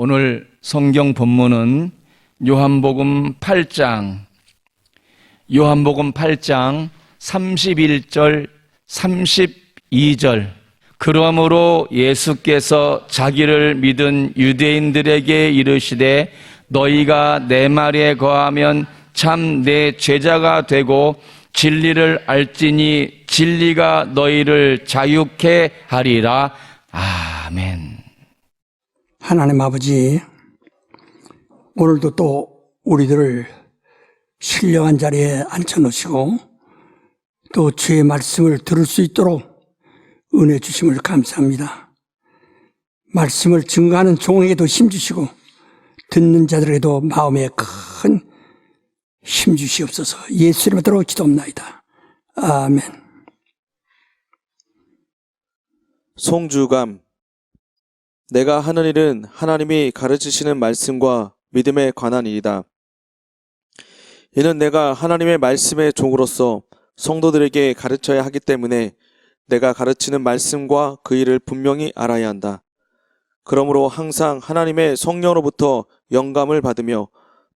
오늘 성경 본문은 요한복음 8장 31절 32절. 그러므로 예수께서 자기를 믿은 유대인들에게 이르시되 너희가 내 말에 거하면 참 내 제자가 되고 진리를 알지니 진리가 너희를 자유케 하리라. 아멘. 하나님 아버지, 오늘도 또 우리들을 신령한 자리에 앉혀놓으시고 또 주의 말씀을 들을 수 있도록 은혜 주심을 감사합니다. 말씀을 증거하는 종에게도 힘주시고 듣는 자들에게도 마음에 큰 힘주시옵소서. 예수 이름으로 기도합나이다. 아멘. 송주감. 내가 하는 일은 하나님이 가르치시는 말씀과 믿음에 관한 일이다. 이는 내가 하나님의 말씀의 종으로서 성도들에게 가르쳐야 하기 때문에 내가 가르치는 말씀과 그 일을 분명히 알아야 한다. 그러므로 항상 하나님의 성령으로부터 영감을 받으며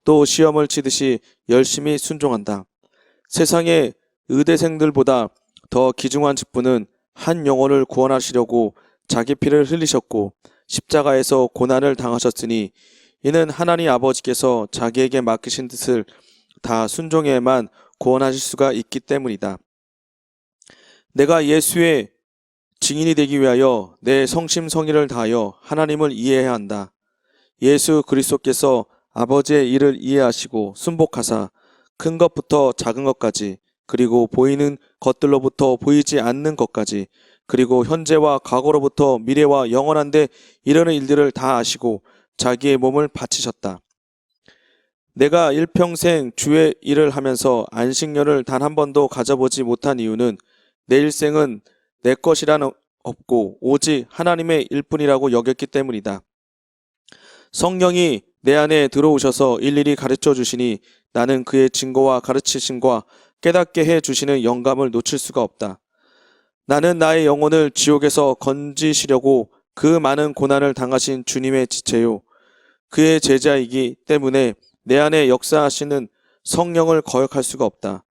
또 시험을 치듯이 열심히 순종한다. 세상의 의대생들보다 더 귀중한 직분은 한 영혼을 구원하시려고 자기 피를 흘리셨고 십자가에서 고난을 당하셨으니 이는 하나님 아버지께서 자기에게 맡기신 뜻을 다 순종해야만 구원하실 수가 있기 때문이다. 내가 예수의 증인이 되기 위하여 내 성심성의를 다하여 하나님을 이해해야 한다. 예수 그리스도께서 아버지의 일을 이해하시고 순복하사 큰 것부터 작은 것까지, 그리고 보이는 것들로부터 보이지 않는 것까지, 그리고 현재와 과거로부터 미래와 영원한 데 이르는 일들을 다 아시고 자기의 몸을 바치셨다. 내가 일평생 주의 일을 하면서 안식년을 단 한 번도 가져보지 못한 이유는 내 일생은 내 것이라는 없고 오직 하나님의 일뿐이라고 여겼기 때문이다. 성령이 내 안에 들어오셔서 일일이 가르쳐 주시니 나는 그의 증거와 가르치심과 깨닫게 해 주시는 영감을 놓칠 수가 없다. 나는 나의 영혼을 지옥에서 건지시려고 그 많은 고난을 당하신 주님의 지체요, 그의 제자이기 때문에 내 안에 역사하시는 성령을 거역할 수가 없다.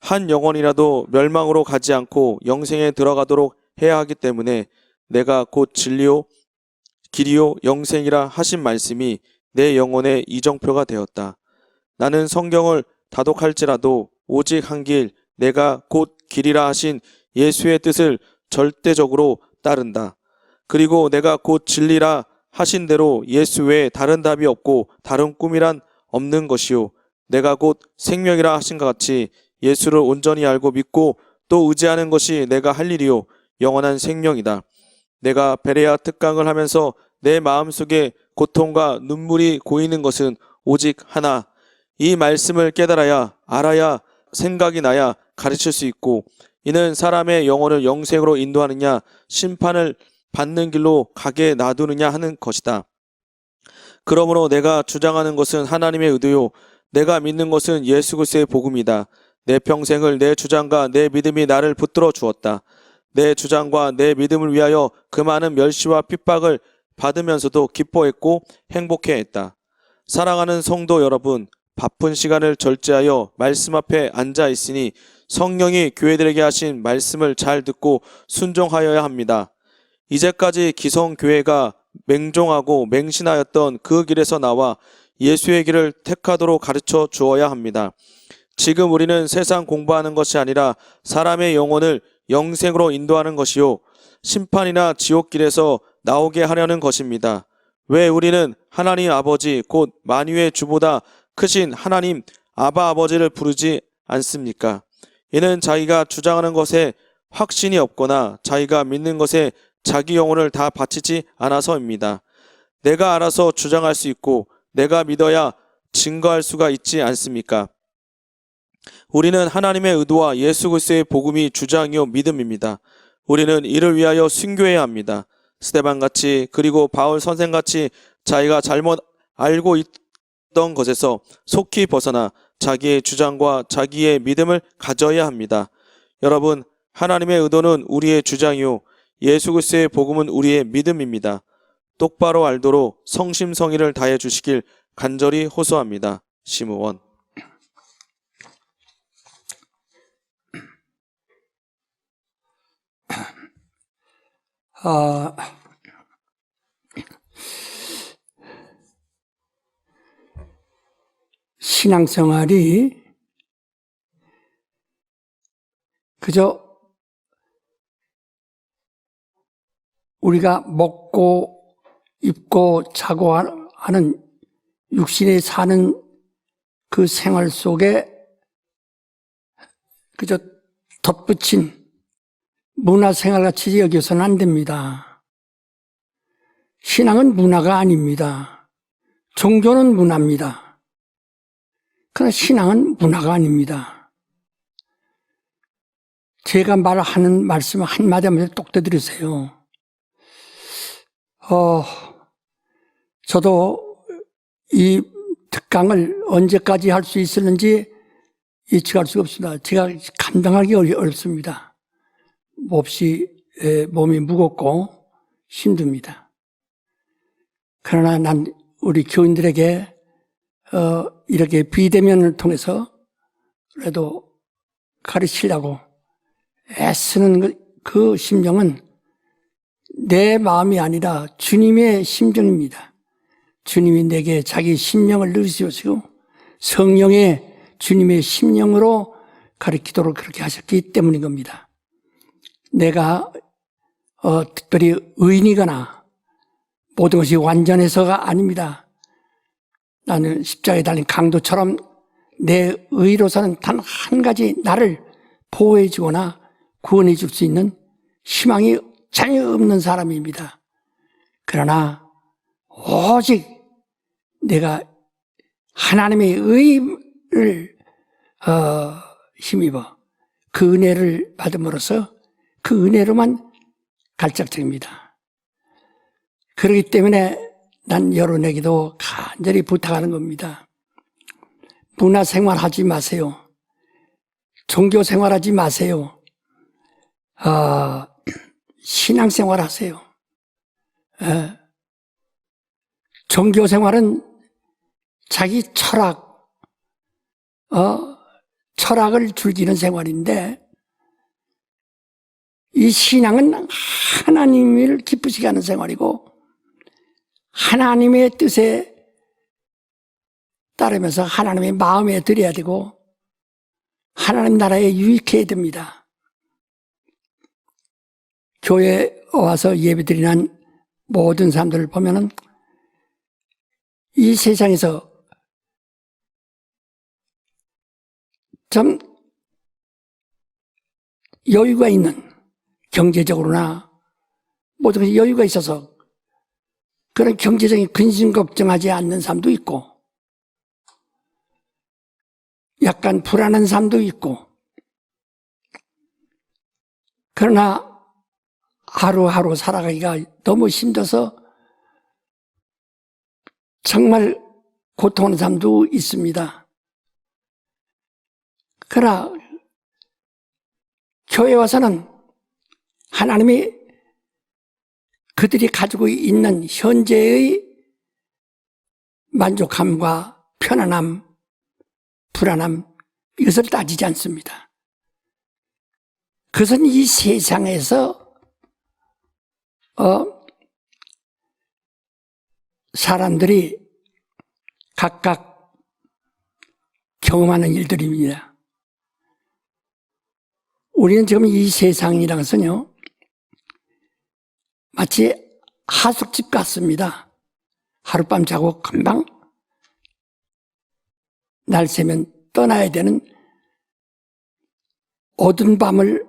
한 영혼이라도 멸망으로 가지 않고 영생에 들어가도록 해야 하기 때문에 내가 곧 진리요 길이요 영생이라 하신 말씀이 내 영혼의 이정표가 되었다. 나는 성경을 다독할지라도 오직 한 길, 내가 곧 길이라 하신 예수의 뜻을 절대적으로 따른다. 그리고 내가 곧 진리라 하신 대로 예수 외에 다른 답이 없고 다른 꿈이란 없는 것이요, 내가 곧 생명이라 하신 것 같이 예수를 온전히 알고 믿고 또 의지하는 것이 내가 할 일이요 영원한 생명이다. 내가 베레아 특강을 하면서 내 마음속에 고통과 눈물이 고이는 것은 오직 하나, 이 말씀을 깨달아야 알아야 생각이 나야 가르칠 수 있고, 이는 사람의 영혼을 영생으로 인도하느냐 심판을 받는 길로 가게 놔두느냐 하는 것이다. 그러므로 내가 주장하는 것은 하나님의 의도요, 내가 믿는 것은 예수 그리스도의 복음이다. 내 평생을 내 주장과 내 믿음이 나를 붙들어 주었다. 내 주장과 내 믿음을 위하여 그 많은 멸시와 핍박을 받으면서도 기뻐했고 행복해했다. 사랑하는 성도 여러분, 바쁜 시간을 절제하여 말씀 앞에 앉아 있으니 성령이 교회들에게 하신 말씀을 잘 듣고 순종하여야 합니다. 이제까지 기성교회가 맹종하고 맹신하였던 그 길에서 나와 예수의 길을 택하도록 가르쳐 주어야 합니다. 지금 우리는 세상 공부하는 것이 아니라 사람의 영혼을 영생으로 인도하는 것이요, 심판이나 지옥길에서 나오게 하려는 것입니다. 왜 우리는 하나님 아버지 곧 만유의 주보다 크신 하나님 아바 아버지를 부르지 않습니까? 이는 자기가 주장하는 것에 확신이 없거나 자기가 믿는 것에 자기 영혼을 다 바치지 않아서입니다. 내가 알아서 주장할 수 있고 내가 믿어야 증거할 수가 있지 않습니까? 우리는 하나님의 의도와 예수 그리스도의 복음이 주장이요 믿음입니다. 우리는 이를 위하여 순교해야 합니다. 스데반같이, 그리고 바울 선생같이 자기가 잘못 알고 있던 것에서 속히 벗어나 자기의 주장과 자기의 믿음을 가져야 합니다. 여러분, 하나님의 의도는 우리의 주장이요 예수 그리스도의 복음은 우리의 믿음입니다. 똑바로 알도록 성심성의를 다해 주시길 간절히 호소합니다. 심우원. 신앙생활이 그저 우리가 먹고 입고 자고 하는 육신에 사는 그 생활 속에 그저 덧붙인 문화생활같이 여겨서는 안 됩니다. 신앙은 문화가 아닙니다. 종교는 문화입니다. 그러나 신앙은 문화가 아닙니다. 제가 말하는 말씀을 한마디 한마디 똑 들으세요. 저도 이 특강을 언제까지 할 수 있을는지 예측할 수가 없습니다. 제가 감당하기 어렵습니다. 몹시 몸이 무겁고 힘듭니다. 그러나 난 우리 교인들에게 이렇게 비대면을 통해서 그래도 가르치려고 애쓰는 그 심정은 내 마음이 아니라 주님의 심정입니다. 주님이 내게 자기 심령을 넣으시고 성령의 주님의 심령으로 가르치도록 그렇게 하셨기 때문인 겁니다. 내가 특별히 의인이거나 모든 것이 완전해서가 아닙니다. 나는 십자가에 달린 강도처럼 내 의로서는 단 한 가지 나를 보호해 주거나 구원해 줄 수 있는 희망이 전혀 없는 사람입니다. 그러나 오직 내가 하나님의 의를 힘입어 그 은혜를 받음으로써 그 은혜로만 갈짝증입니다. 그렇기 때문에 난 여러분에게도 간절히 부탁하는 겁니다. 문화생활하지 마세요. 종교생활하지 마세요. 신앙생활하세요. 종교생활은 자기 철학을 즐기는 생활인데 이 신앙은 하나님을 기쁘시게 하는 생활이고 하나님의 뜻에 따르면서 하나님의 마음에 들여야 되고 하나님 나라에 유익해야 됩니다. 교회에 와서 예배드리는 모든 사람들을 보면은 이 세상에서 좀 여유가 있는 경제적으로나 모든 것이 여유가 있어서 그런 경제적인 근심 걱정하지 않는 사람도 있고 약간 불안한 사람도 있고 그러나 하루하루 살아가기가 너무 힘들어서 정말 고통하는 사람도 있습니다. 그러나 교회 와서는 하나님이 그들이 가지고 있는 현재의 만족함과 편안함, 불안함 이것을 따지지 않습니다. 그것은 이 세상에서 사람들이 각각 경험하는 일들입니다. 우리는 지금 이 세상이라는 것은요, 마치 하숙집 같습니다. 하룻밤 자고 금방 날 새면 떠나야 되는 어두운 밤을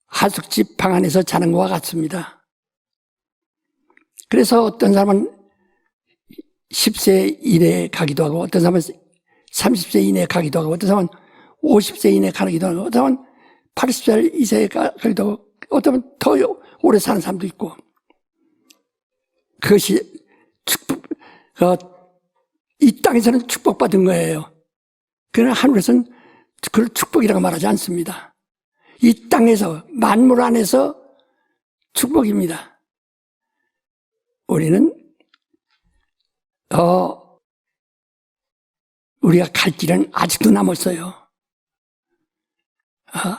하숙집 방 안에서 자는 것과 같습니다. 그래서 어떤 사람은 10세 이내에 가기도 하고 어떤 사람은 30세 이내에 가기도 하고 어떤 사람은 50세 이내에 가기도 하고 어떤 사람은 80세 이내에 가기도 하고 어떤 사람은 더 오래 사는 사람도 있고 그것이 이 땅에서는 축복받은 거예요. 그러나 하늘에서는 그걸 축복이라고 말하지 않습니다. 이 땅에서 만물 안에서 축복입니다. 우리는 우리가 갈 길은 아직도 남았어요.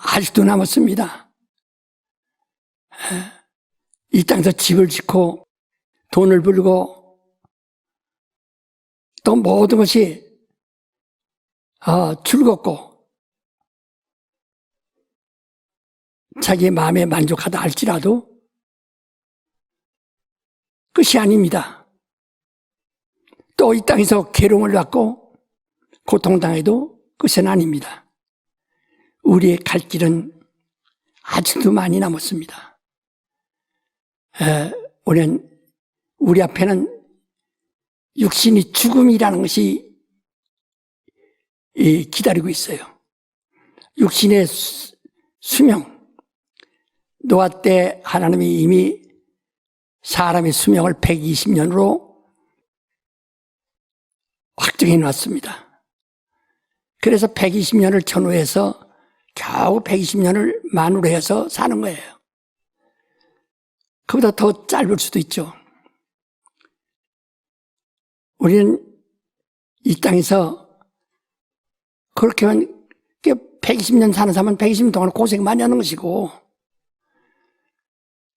아직도 남았습니다. 이 땅에서 집을 짓고 돈을 벌고 또 모든 것이 즐겁고 자기의 마음에 만족하다 할지라도 끝이 아닙니다. 또 이 땅에서 괴로움을 받고 고통당해도 끝은 아닙니다. 우리의 갈 길은 아직도 많이 남았습니다. 우리 앞에는 육신이 죽음이라는 것이 기다리고 있어요. 육신의 수명. 노아 때 하나님이 이미 사람의 수명을 120년으로 확정해 놨습니다. 그래서 120년을 전후해서 겨우 120년을 만으로 해서 사는 거예요. 그보다 더 짧을 수도 있죠. 우리는 이 땅에서 그렇게 120년 사는 사람은 120년 동안 고생 많이 하는 것이고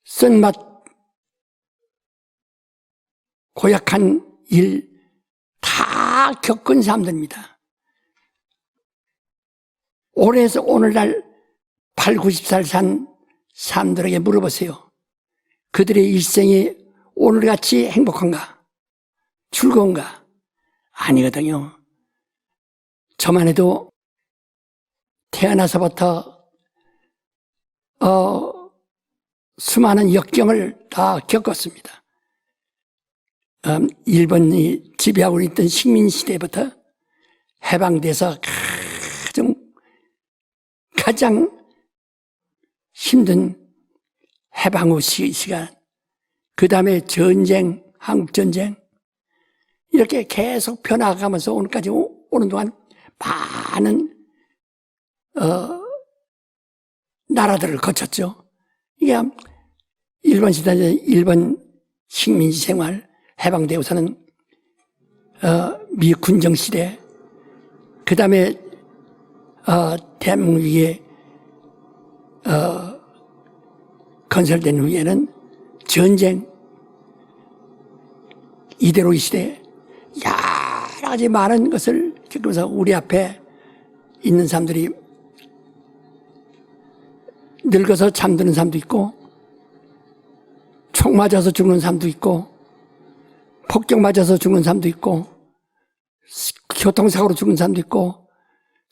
쓴맛 고약한 일 다 겪은 사람들입니다. 올해에서 오늘날 8, 90살 산 사람들에게 물어보세요. 그들의 일생이 오늘같이 행복한가? 즐거운가? 아니거든요. 저만 해도 태어나서부터 수많은 역경을 다 겪었습니다. 일본이 지배하고 있던 식민시대부터 해방돼서 가장 힘든 해방 후 시간, 그 다음에 전쟁, 한국전쟁, 이렇게 계속 변화가면서 오늘까지 오는 동안 많은 나라들을 거쳤죠. 이게 일본 시대, 일본 식민지 생활, 해방되고서는 미 군정 시대, 그 다음에 대한민국이 건설된 후에는 전쟁, 이대로의 시대, 여러 가지 많은 것을 겪으면서 우리 앞에 있는 사람들이 늙어서 잠드는 사람도 있고, 총 맞아서 죽는 사람도 있고, 폭격 맞아서 죽는 사람도 있고, 교통사고로 죽는 사람도 있고,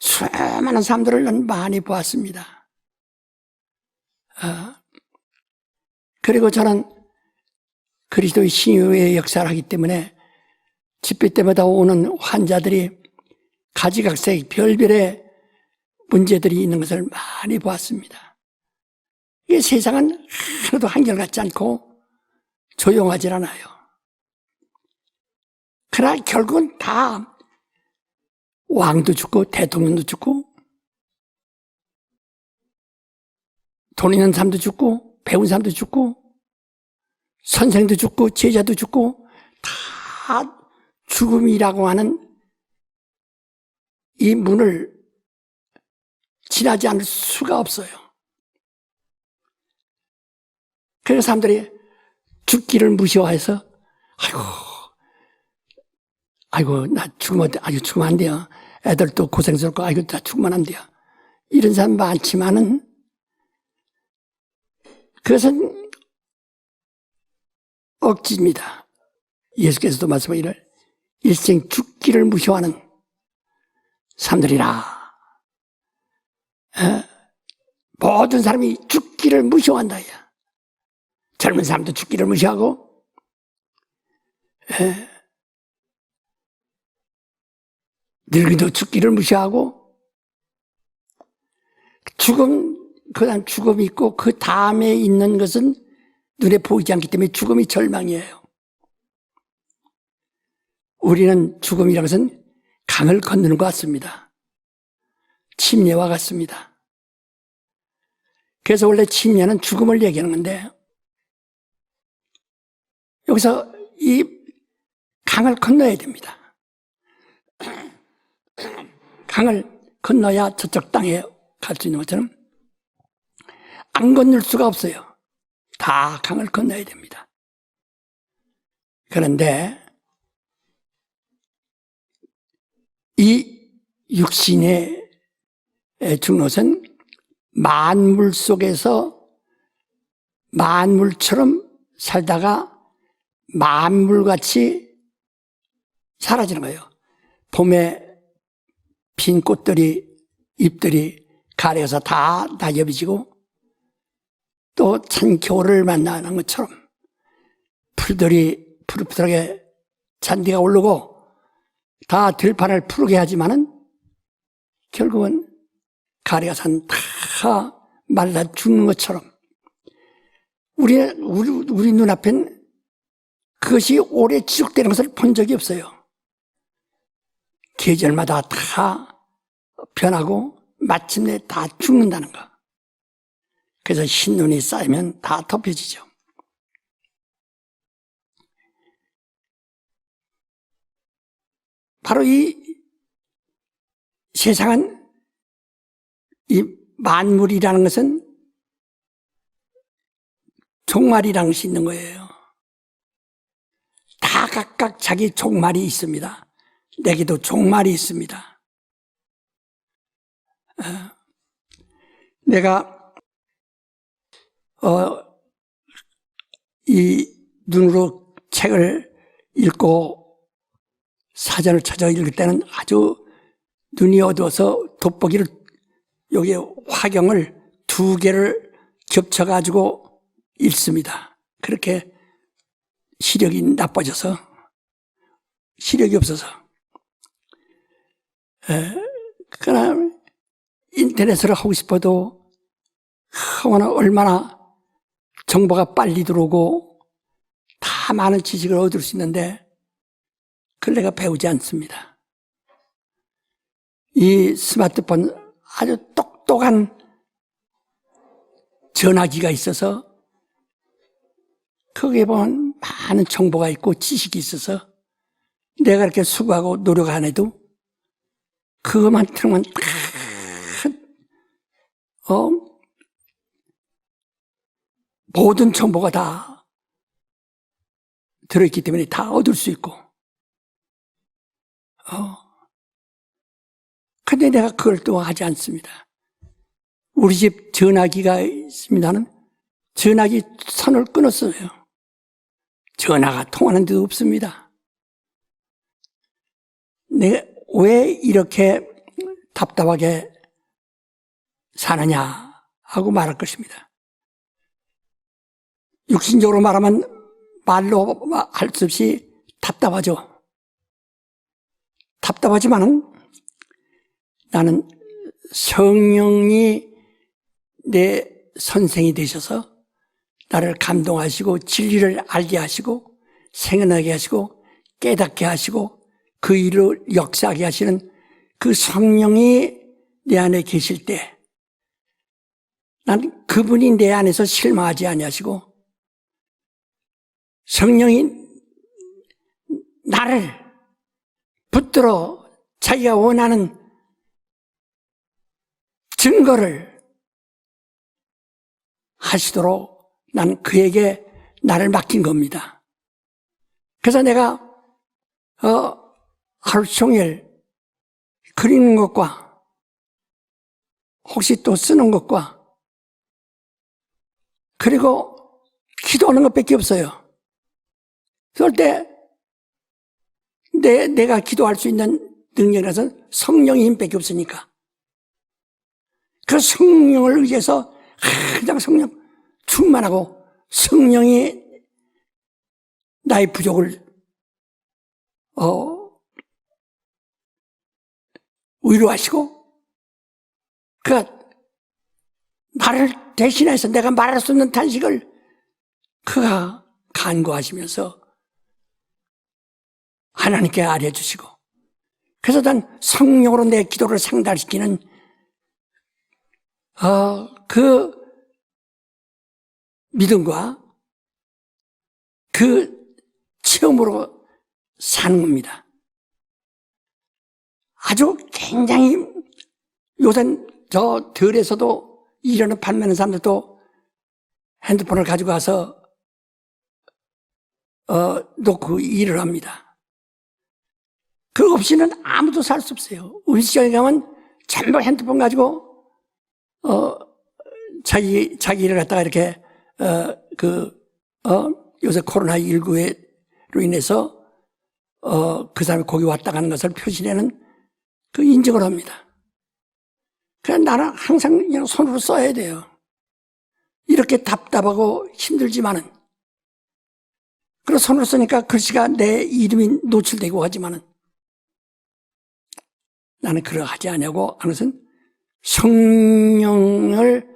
수많은 사람들을 많이 보았습니다. 그리고 저는 그리스도의 신유의 역사를 하기 때문에 집회 때마다 오는 환자들이 가지각색 별별의 문제들이 있는 것을 많이 보았습니다. 이 세상은 하나도 한결같지 않고 조용하지 않아요. 그러나 결국은 다 왕도 죽고 대통령도 죽고 돈 있는 사람도 죽고 배운 사람도 죽고 선생도 죽고 제자도 죽고 다 죽음이라고 하는 이 문을 지나지 않을 수가 없어요. 그래서 사람들이 죽기를 무시해서 아이고 나 죽으면 안 돼요. 애들도 고생스럽고 아이고 나 죽으면 안 돼요. 이런 사람 많지만은 그것은 억지입니다. 예수께서도 말씀하기를 일생 죽기를 무시하는 사람들이라. 모든 사람이 죽기를 무시한다. 젊은 사람도 죽기를 무시하고 늙은이도 죽기를 무시하고 그다음 죽음이 있고 그 다음에 있는 것은 눈에 보이지 않기 때문에 죽음이 절망이에요. 우리는 죽음이라는 것은 강을 건너는 것 같습니다. 침례와 같습니다. 그래서 원래 침례는 죽음을 얘기하는 건데 여기서 이 강을 건너야 됩니다. 강을 건너야 저쪽 땅에 갈 수 있는 것처럼 안 건널 수가 없어요. 다 강을 건너야 됩니다. 그런데 이 육신의 중롯은 만물 속에서 만물처럼 살다가 만물같이 사라지는 거예요. 봄에 핀 꽃들이 잎들이 가려서 다 낙엽이지고 또 찬 겨울을 만나는 것처럼 풀들이 푸릇푸릇하게 잔디가 오르고 다 들판을 푸르게 하지만은 결국은 가리가 산 다 말라 죽는 것처럼 우리 눈앞엔 그것이 오래 지속되는 것을 본 적이 없어요. 계절마다 다 변하고 마침내 다 죽는다는 거. 그래서 흰눈이 쌓이면 다 덮여지죠. 바로 이 세상은 이 만물이라는 것은 종말이라는 것이 있는 거예요. 다 각각 자기 종말이 있습니다. 내게도 종말이 있습니다. 내가 이 눈으로 책을 읽고 사전을 찾아 읽을 때는 아주 눈이 어두워서 돋보기를 여기 화경을 2개를 겹쳐가지고 읽습니다. 그렇게 시력이 나빠져서 시력이 없어서. 그러나 인터넷을 하고 싶어도 얼마나 정보가 빨리 들어오고 다 많은 지식을 얻을 수 있는데 그걸 내가 배우지 않습니다. 이 스마트폰 아주 똑똑한 전화기가 있어서 거기에 보면 많은 정보가 있고 지식이 있어서 내가 이렇게 수고하고 노력 안 해도 그것만 틀면 다 모든 정보가 다 들어있기 때문에 다 얻을 수 있고 근데 내가 그걸 또 하지 않습니다. 우리 집 전화기가 있습니다는 전화기 선을 끊었어요. 전화가 통하는 데도 없습니다. 내가 왜 이렇게 답답하게 사느냐 하고 말할 것입니다. 육신적으로 말하면 말로 할 수 없이 답답하죠. 답답하지만은 나는 성령이 내 선생이 되셔서 나를 감동하시고 진리를 알게 하시고 생각나게 하시고 깨닫게 하시고 그 일을 역사하게 하시는 그 성령이 내 안에 계실 때 난 그분이 내 안에서 실망하지 아니하시고 성령이 나를 붙들어 자기가 원하는 증거를 하시도록 난 그에게 나를 맡긴 겁니다. 그래서 내가 하루 종일 그리는 것과 혹시 또 쓰는 것과 그리고 기도하는 것밖에 없어요. 그럴 때 내가 기도할 수 있는 능력이라서 성령의 힘밖에 없으니까 그 성령을 위해서 그냥 성령 충만하고 성령이 나의 부족을 위로하시고 그가 나를 대신해서 내가 말할 수 없는 탄식을 그가 간구하시면서 하나님께 알려주시고 그래서 난 성령으로 내 기도를 상달시키는 그 믿음과 그 체험으로 사는 겁니다. 아주 굉장히 요새 저 들에서도 일하는 판매하는 사람들도 핸드폰을 가지고 가서 놓고 일을 합니다. 그거 없이는 아무도 살 수 없어요. 음식점에 가면 전부 핸드폰 가지고 자기 일을 갖다가 이렇게 요새 코로나19로 인해서 그 사람이 거기 왔다 가는 것을 표시내는 그 인증을 합니다. 그냥 나는 항상 그냥 손으로 써야 돼요. 이렇게 답답하고 힘들지만은, 그리고 손으로 쓰니까 글씨가 내 이름이 노출되고 하지만은, 나는 그러하지 않냐고 하는 것은 성령을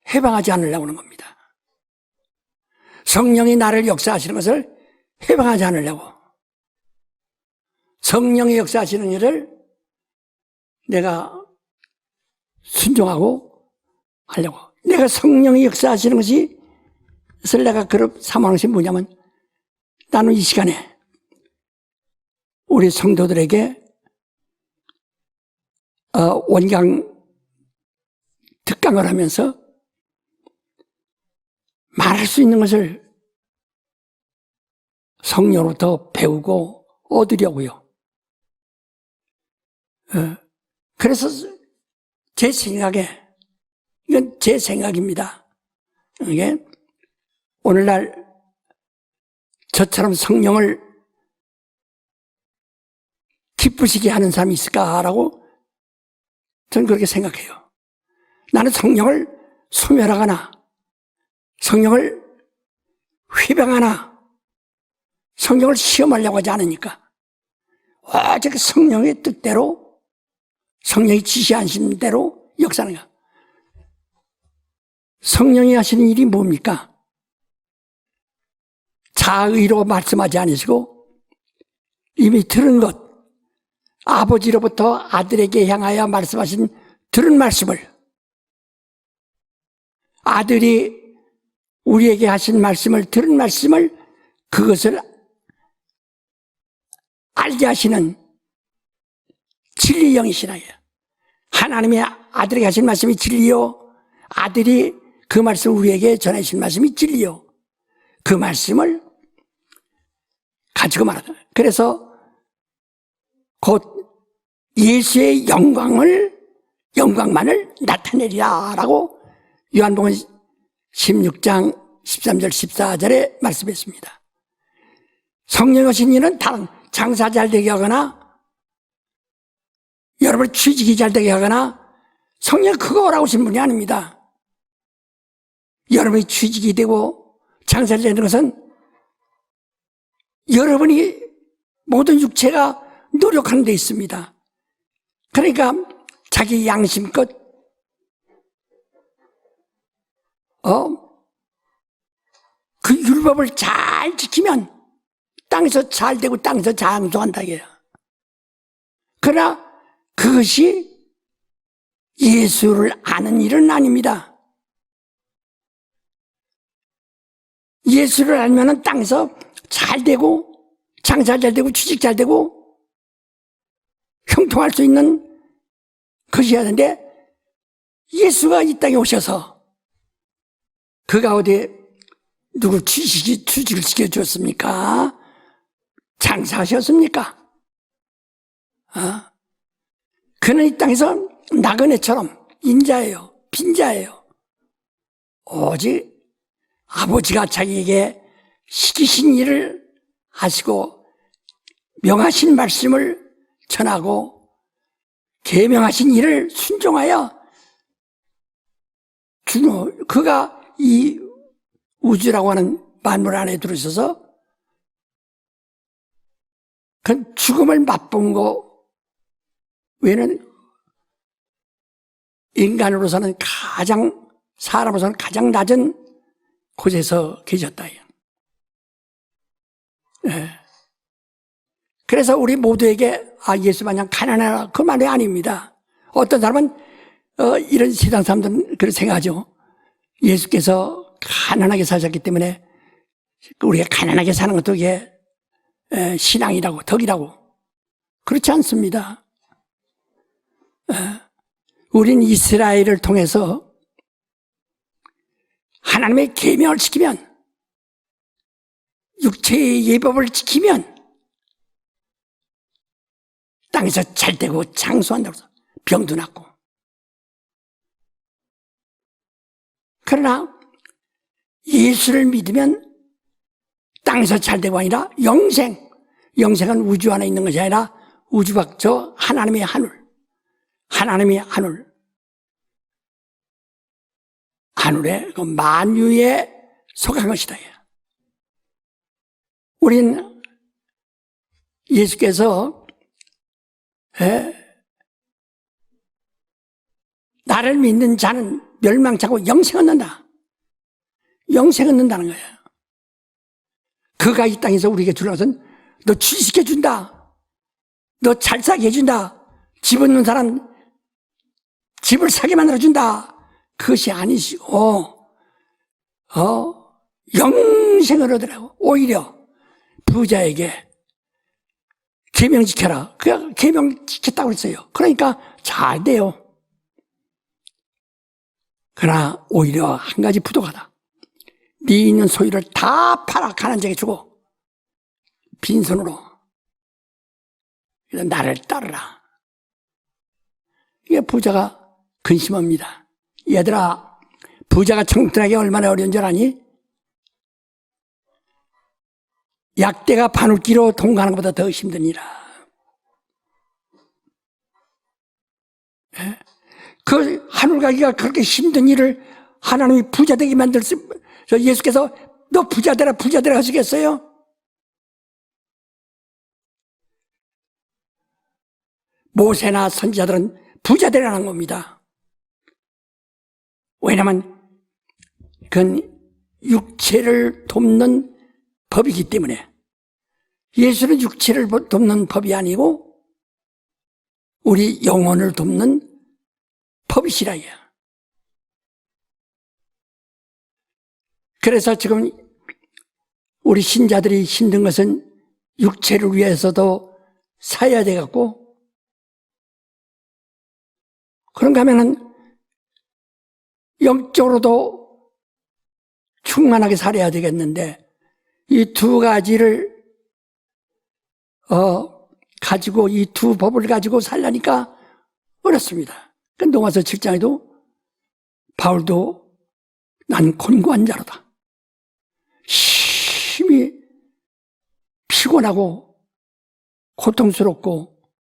해방하지 않으려고 하는 겁니다. 성령이 나를 역사하시는 것을 해방하지 않으려고. 성령이 역사하시는 일을 내가 순종하고 하려고. 내가 성령이 역사하시는 것이, 그래서 내가 그런 사모하는 것이 뭐냐면, 나는 이 시간에 우리 성도들에게 원강 특강을 하면서 말할 수 있는 것을 성령으로부터 배우고 얻으려고요. 그래서 제 생각에, 이건 제 생각입니다. 이게 오늘날 저처럼 성령을 기쁘시게 하는 사람이 있을까라고 저는 그렇게 생각해요. 나는 성령을 소멸하거나 성령을 회방하나 성령을 시험하려고 하지 않으니까 오직 성령의 뜻대로, 성령이 지시하신 대로 역사하는 거야. 성령이 하시는 일이 뭡니까? 자의로 말씀하지 않으시고 이미 들은 것, 아버지로부터 아들에게 향하여 말씀하신 들은 말씀을, 아들이 우리에게 하신 말씀을, 들은 말씀을, 그것을 알게 하시는 진리 영이시라요. 하나님의 아들에게 하신 말씀이 진리요, 아들이 그 말씀을 우리에게 전하신 말씀이 진리요, 그 말씀을 가지고 말하다. 그래서 곧 예수의 영광만을 나타내리라 라고 요한복음 16장 13절 14절에 말씀했습니다. 성령 오신 이는 다른 장사 잘 되게 하거나 여러분 취직이 잘 되게 하거나 성령 그거 오라고 오신 분이 아닙니다. 여러분이 취직이 되고 장사를 되는 것은 여러분이 모든 육체가 노력하는 데 있습니다. 그러니까 자기 양심껏 그 율법을 잘 지키면 땅에서 잘 되고 땅에서 장수한다 이게요. 그러나 그것이 예수를 아는 일은 아닙니다. 예수를 알면은 땅에서 잘 되고 장사 잘 되고 취직 잘 되고 형통할 수 있는 것이 하는데, 예수가 이 땅에 오셔서 그가 어디 누구 취직을 시켜주었습니까? 장사하셨습니까? 그는 이 땅에서 나그네처럼 인자예요, 빈자예요. 오직 아버지가 자기에게 시키신 일을 하시고 명하신 말씀을 전하고 계명하신 일을 순종하여 그가 이 우주라고 하는 만물 안에 들어있어서 그 죽음을 맛본 거 외에는 인간으로서는 사람으로서는 가장 낮은 곳에서 계셨다. 네. 그래서 우리 모두에게 예수 마냥 가난하라 그 말이 아닙니다. 어떤 사람은 이런 세상 사람들은 그렇게 생각하죠. 예수께서 가난하게 사셨기 때문에 우리가 가난하게 사는 것도 이게 신앙이라고, 덕이라고. 그렇지 않습니다. 우린 이스라엘을 통해서 하나님의 계명을 지키면, 육체의 예법을 지키면 땅에서 잘 되고 장수한다고 해서 병도 낫고. 그러나 예수를 믿으면 땅에서 잘 되고 아니라 영생은 우주 안에 있는 것이 아니라 우주 밖 저 하나님의 하늘의 그 만유에 속한 것이다. 우린 예수께서 나를 믿는 자는 멸망치 않고 영생 얻는다. 영생 얻는다는 거예요. 그가 이 땅에서 우리에게 주는 것은 너 취직해준다. 너 잘 살게 해준다. 집 없는 사람 집을 사게 만들어준다. 그것이 아니시고 영생을 얻으라고. 오히려 부자에게 계명 지켜라. 그냥 계명 지켰다고 그랬어요. 그러니까 잘 돼요. 그러나 오히려 한 가지 부족하다. 네 있는 소유를 다 팔아 가난한 자에게 주고 빈손으로 나를 따르라. 이게 부자가 근심합니다. 얘들아, 부자가 천국 들어가기 얼마나 어려운 줄 아니? 약대가 바늘기로 통과하는 것보다 더 힘드니라. 그 하늘 가기가 그렇게 힘든 일을 하나님이 부자 되게 예수께서 너 부자 되라 하시겠어요? 모세나 선지자들은 부자 되라는 겁니다. 왜냐하면 그건 육체를 돕는 법이기 때문에. 예수는 육체를 돕는 법이 아니고 우리 영혼을 돕는 법이시라. 그래서 지금 우리 신자들이 힘든 것은 육체를 위해서도 사야 되겠고, 그런가 하면은 영적으로도 충만하게 살아야 되겠는데, 이 두 가지를 가지고, 이 두 법을 가지고 살려니까 어렵습니다. 그 로마서 7장에도 바울도 난 곤고한 자로다. 힘이 피곤하고 고통스럽고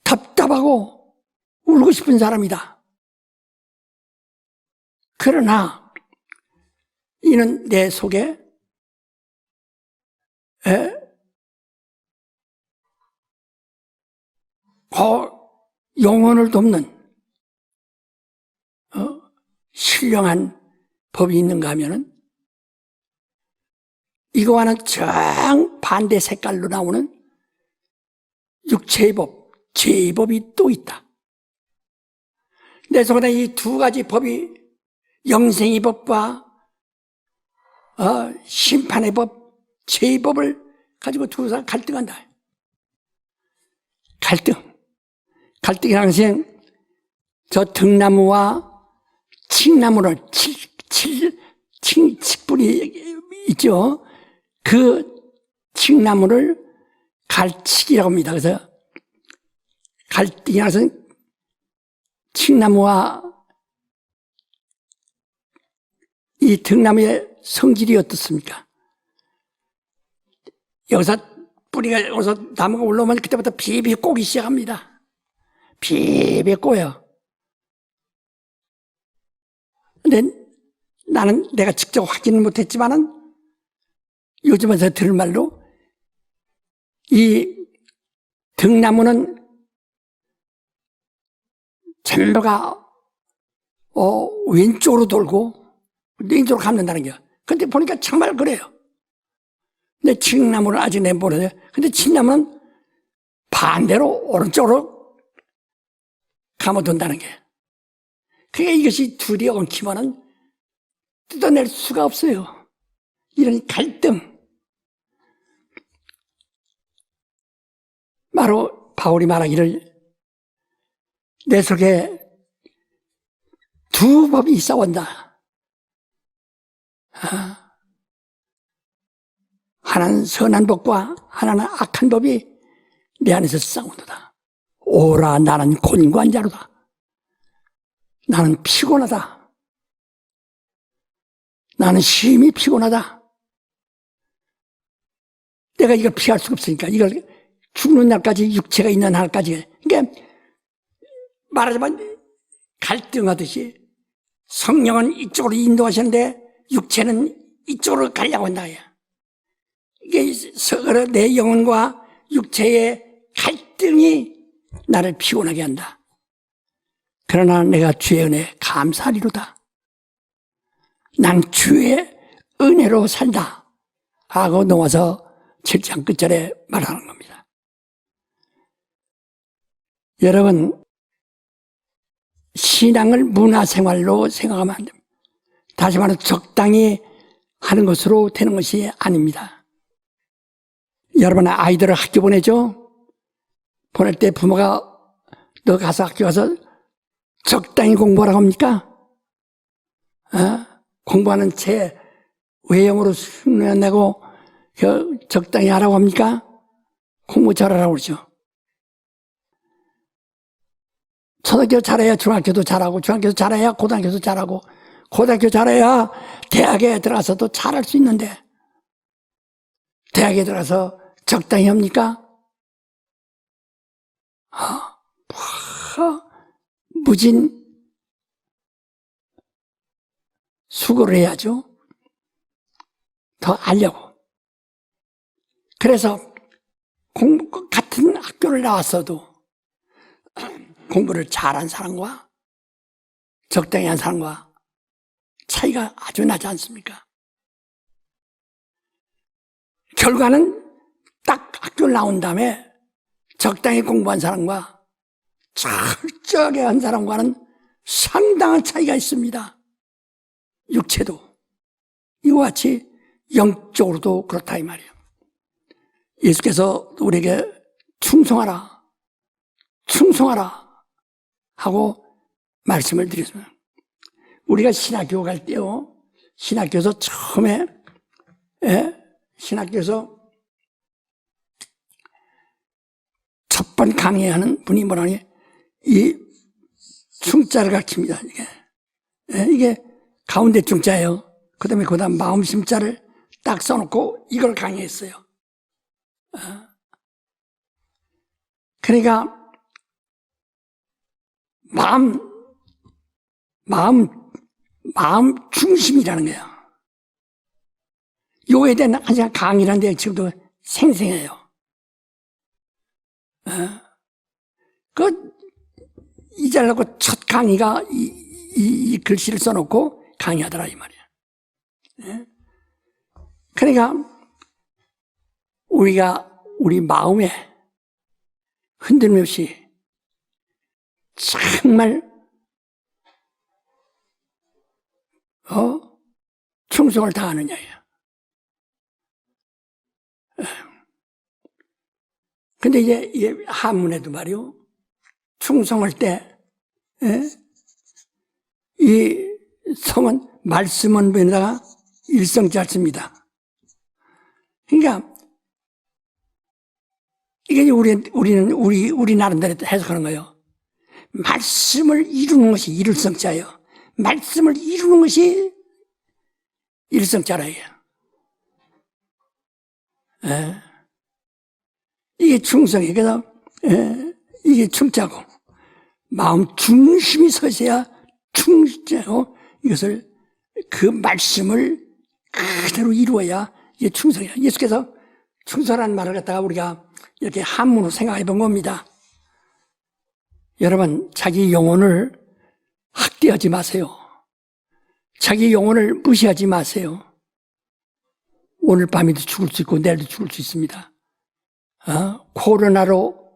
답답하고 울고 싶은 사람이다. 그러나 이는 내 속에 영혼을 돕는 신령한 법이 있는가 하면은 이거와는 정반대 색깔로 나오는 육체의 법, 죄의 법이 또 있다. 내 속에 이 두 가지 법이 영생의 법과 심판의 법, 죄의 법을 가지고 두 사람 갈등한다. 갈등이라는 것은 저 등나무와 칡나무를 칡뿌리 있죠. 그 칡나무를 갈치기라고 합니다. 그래서 갈등이라는 것은 칡나무와 이 등나무의 성질이 어떻습니까? 여기서 뿌리가 여기서 나무가 올라오면 그때부터 비비 꼬기 시작합니다. 비비 꼬여. 근데 나는 내가 직접 확인을 못했지만은 요즘에서 들을 말로 이 등나무는 전부가 왼쪽으로 돌고 왼쪽으로 감는다는 거야. 근데 보니까 정말 그래요. 근데 칡나무는 아직 내가 모르죠. 근데 칡나무는 반대로 오른쪽으로 감아둔다는 게. 그러니까 이것이 둘이 엉키면은 뜯어낼 수가 없어요. 이런 갈등. 바로 바울이 말하기를 내 속에 두 법이 싸운다. 하나는 선한 법과 하나는 악한 법이 내 안에서 싸우노다. 오라 나는 곤고한 자로다. 나는 피곤하다. 나는 심히 피곤하다. 내가 이걸 피할 수가 없으니까 이걸 죽는 날까지 육체가 있는 날까지 그러니까 말하자면 갈등하듯이 성령은 이쪽으로 인도하시는데 육체는 이쪽으로 가려고 한다. 이게 내 영혼과 육체의 갈등이 나를 피곤하게 한다. 그러나 내가 주의 은혜에 감사하리로다. 난 주의 은혜로 산다 하고 넘어서 7장 끝절에 말하는 겁니다. 여러분, 신앙을 문화생활로 생각하면 안 됩니다. 다시 말해서 적당히 하는 것으로 되는 것이 아닙니다. 여러분 아이들을 학교 보내죠? 보낼 때 부모가 너 가서 학교 가서 적당히 공부하라고 합니까? 공부하는 채 외형으로 흉내 내고 적당히 하라고 합니까? 공부 잘하라고 그러죠. 초등학교 잘해야 중학교도 잘하고 중학교도 잘해야 고등학교도 잘하고 고등학교 잘해야 대학에 들어가서도 잘할 수 있는데 대학에 들어가서 적당히 합니까? 무진 수고를 해야죠. 더 알려고. 그래서 같은 학교를 나왔어도 공부를 잘한 사람과 적당히 한 사람과 차이가 아주 나지 않습니까? 결과는 딱 학교를 나온 다음에 적당히 공부한 사람과 철저하게 한 사람과는 상당한 차이가 있습니다. 육체도 이와 같이 영적으로도 그렇다 이 말이에요. 예수께서 우리에게 충성하라 하고 말씀을 드렸습니다. 우리가 신학교 갈 때요, 신학교에서 처음에 신학교에서 첫 번 강의하는 분이 뭐라니 이 충자를 가르칩니다. 이게 가운데 충자예요. 그다음에 마음 심자를 딱 써놓고 이걸 강의했어요. 그러니까 마음 중심이라는 거예요. 요에 대한 항상 강의라는 데 지금도 생생해요. 이 잘라고 첫 강의가 이 글씨를 써놓고 강의하더라 이 말이야. 그러니까 우리 마음에 흔들림 없이 정말 충성을 다하느냐예요. 근데 이제 한문에도 말이요, 충성할 때 이 성은 말씀은 변에다가 일성자씁니다. 그러니까 이게 우리 나름대로 해석하는 거예요. 말씀을 이루는 것이 일성자예요. 말씀을 이루는 것이 일성자라예요. 이게 충성이에요. 그래서 이게 충자고 마음 중심이 서셔야 충자고 이것을 그 말씀을 그대로 이루어야 이게 충성이에요. 예수께서 충성이라는 말을 갖다가 우리가 이렇게 한문으로 생각해 본 겁니다. 여러분, 자기 영혼을 학대하지 마세요. 자기 영혼을 무시하지 마세요. 오늘 밤에도 죽을 수 있고 내일도 죽을 수 있습니다. 코로나로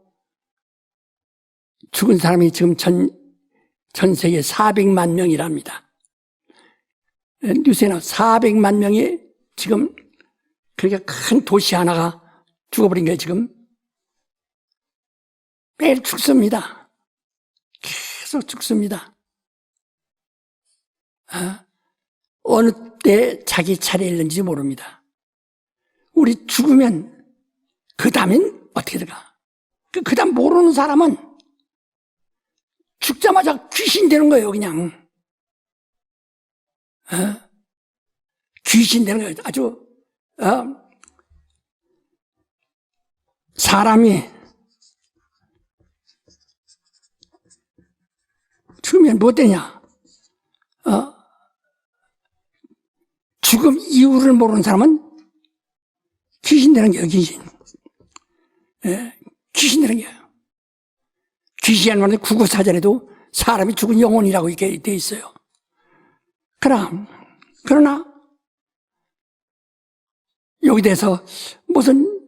죽은 사람이 지금 전 세계 400만 명이랍니다. 뉴스에 나와 400만 명이 지금 그렇게 큰 도시 하나가 죽어버린 거예요, 지금. 매일 죽습니다. 계속 죽습니다. 어느 때 자기 차례일는지 모릅니다. 우리 죽으면 그 다음엔 어떻게 될까? 그 다음 모르는 사람은 죽자마자 귀신 되는 거예요, 그냥. 귀신 되는 거예요. 아주, 사람이 죽으면 뭐 되냐? 죽음 이유를 모르는 사람은 귀신 되는 거예요, 귀신. 귀신 되는 거예요. 귀신이라는 국어사전에도 사람이 죽은 영혼이라고 이렇게 돼 있어요. 그러나 여기 대해서 무슨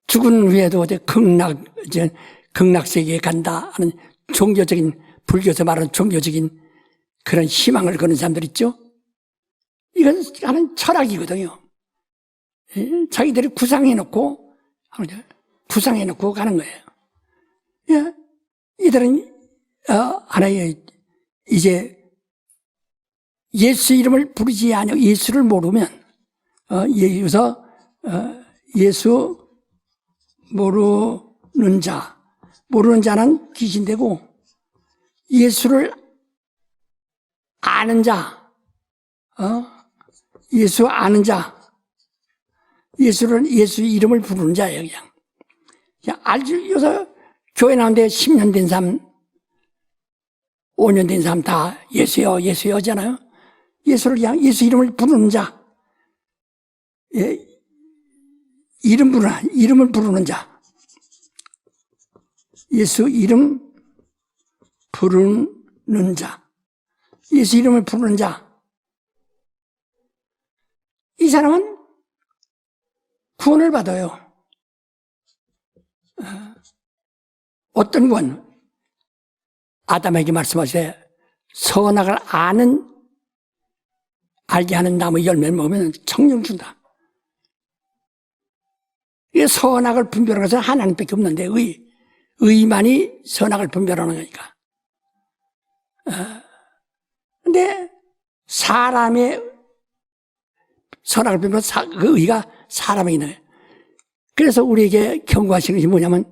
죽은 후에도 극락세계에 간다 하는 종교적인, 불교에서 말하는 종교적인 그런 희망을 거는 사람들 있죠? 이건 하는 철학이거든요. 자기들이 구상해놓고 가는 거예요. 이들은, 하나의, 이제, 예수 이름을 부르지 않고 예수를 모르면, 예수 모르는 자는 귀신되고, 예수를 아는 자, 예수 아는 자, 예수 이름을 부르는 자예요, 그냥 알지, 요새 교회 나오는데 10년 된 사람, 5년 된 사람 다 예수요 하잖아요. 예수 이름을 부르는 자, 이름을 부르는 자, 예수 이름 부르는 자, 예수 이름을 부르는 자, 이 사람은 구원을 받아요. 어떤 구원? 아담에게 말씀하시되 선악을 알게 하는 나무 열매를 먹으면 청령 준다. 이 선악을 분별하는 것은 하나님밖에 없는데 의만이 선악을 분별하는 거니까. 근데 사람의 선악을 분별하는 그 의가 사람에게 있는 거예요. 그래서 우리에게 경고하시는 것이 뭐냐면,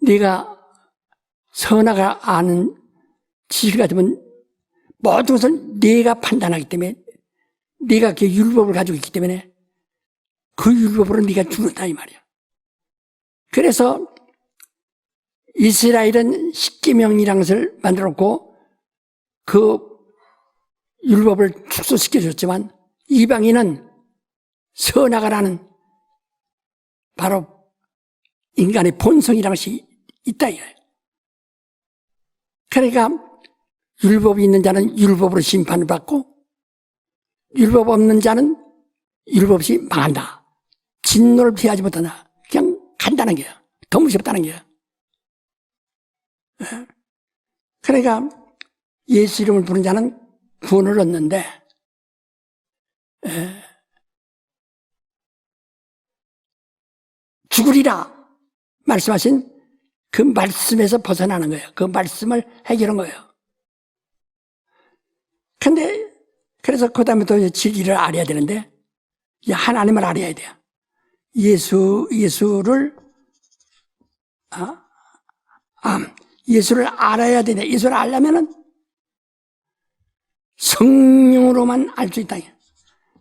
네가 선악을 아는 지식을 가지면 모든 것을 네가 판단하기 때문에, 네가 그 율법을 가지고 있기 때문에 그 율법으로 네가 죽는다 이 말이야. 그래서 이스라엘은 십계명이라는 것을 만들어 놓고 그 율법을 축소시켜 줬지만, 이방인은 선악을 아는 바로 인간의 본성이라는 것이 있다 이거예요. 그러니까 율법이 있는 자는 율법으로 심판을 받고, 율법 없는 자는 율법 없이 망한다. 진노를 피하지 못한다. 그냥 간다는 거예요. 더 무섭다는 거예요. 그러니까 예수 이름을 부른 자는 구원을 얻는데, 죽으리라 말씀하신 그 말씀에서 벗어나는 거예요. 그 말씀을 해결한 거예요. 근데 그래서 그 다음에 또 진리를 알아야 되는데, 하나님을 알아야 돼요. 예수를 알아야 되냐. 예수를 알려면은 성령으로만 알 수 있다.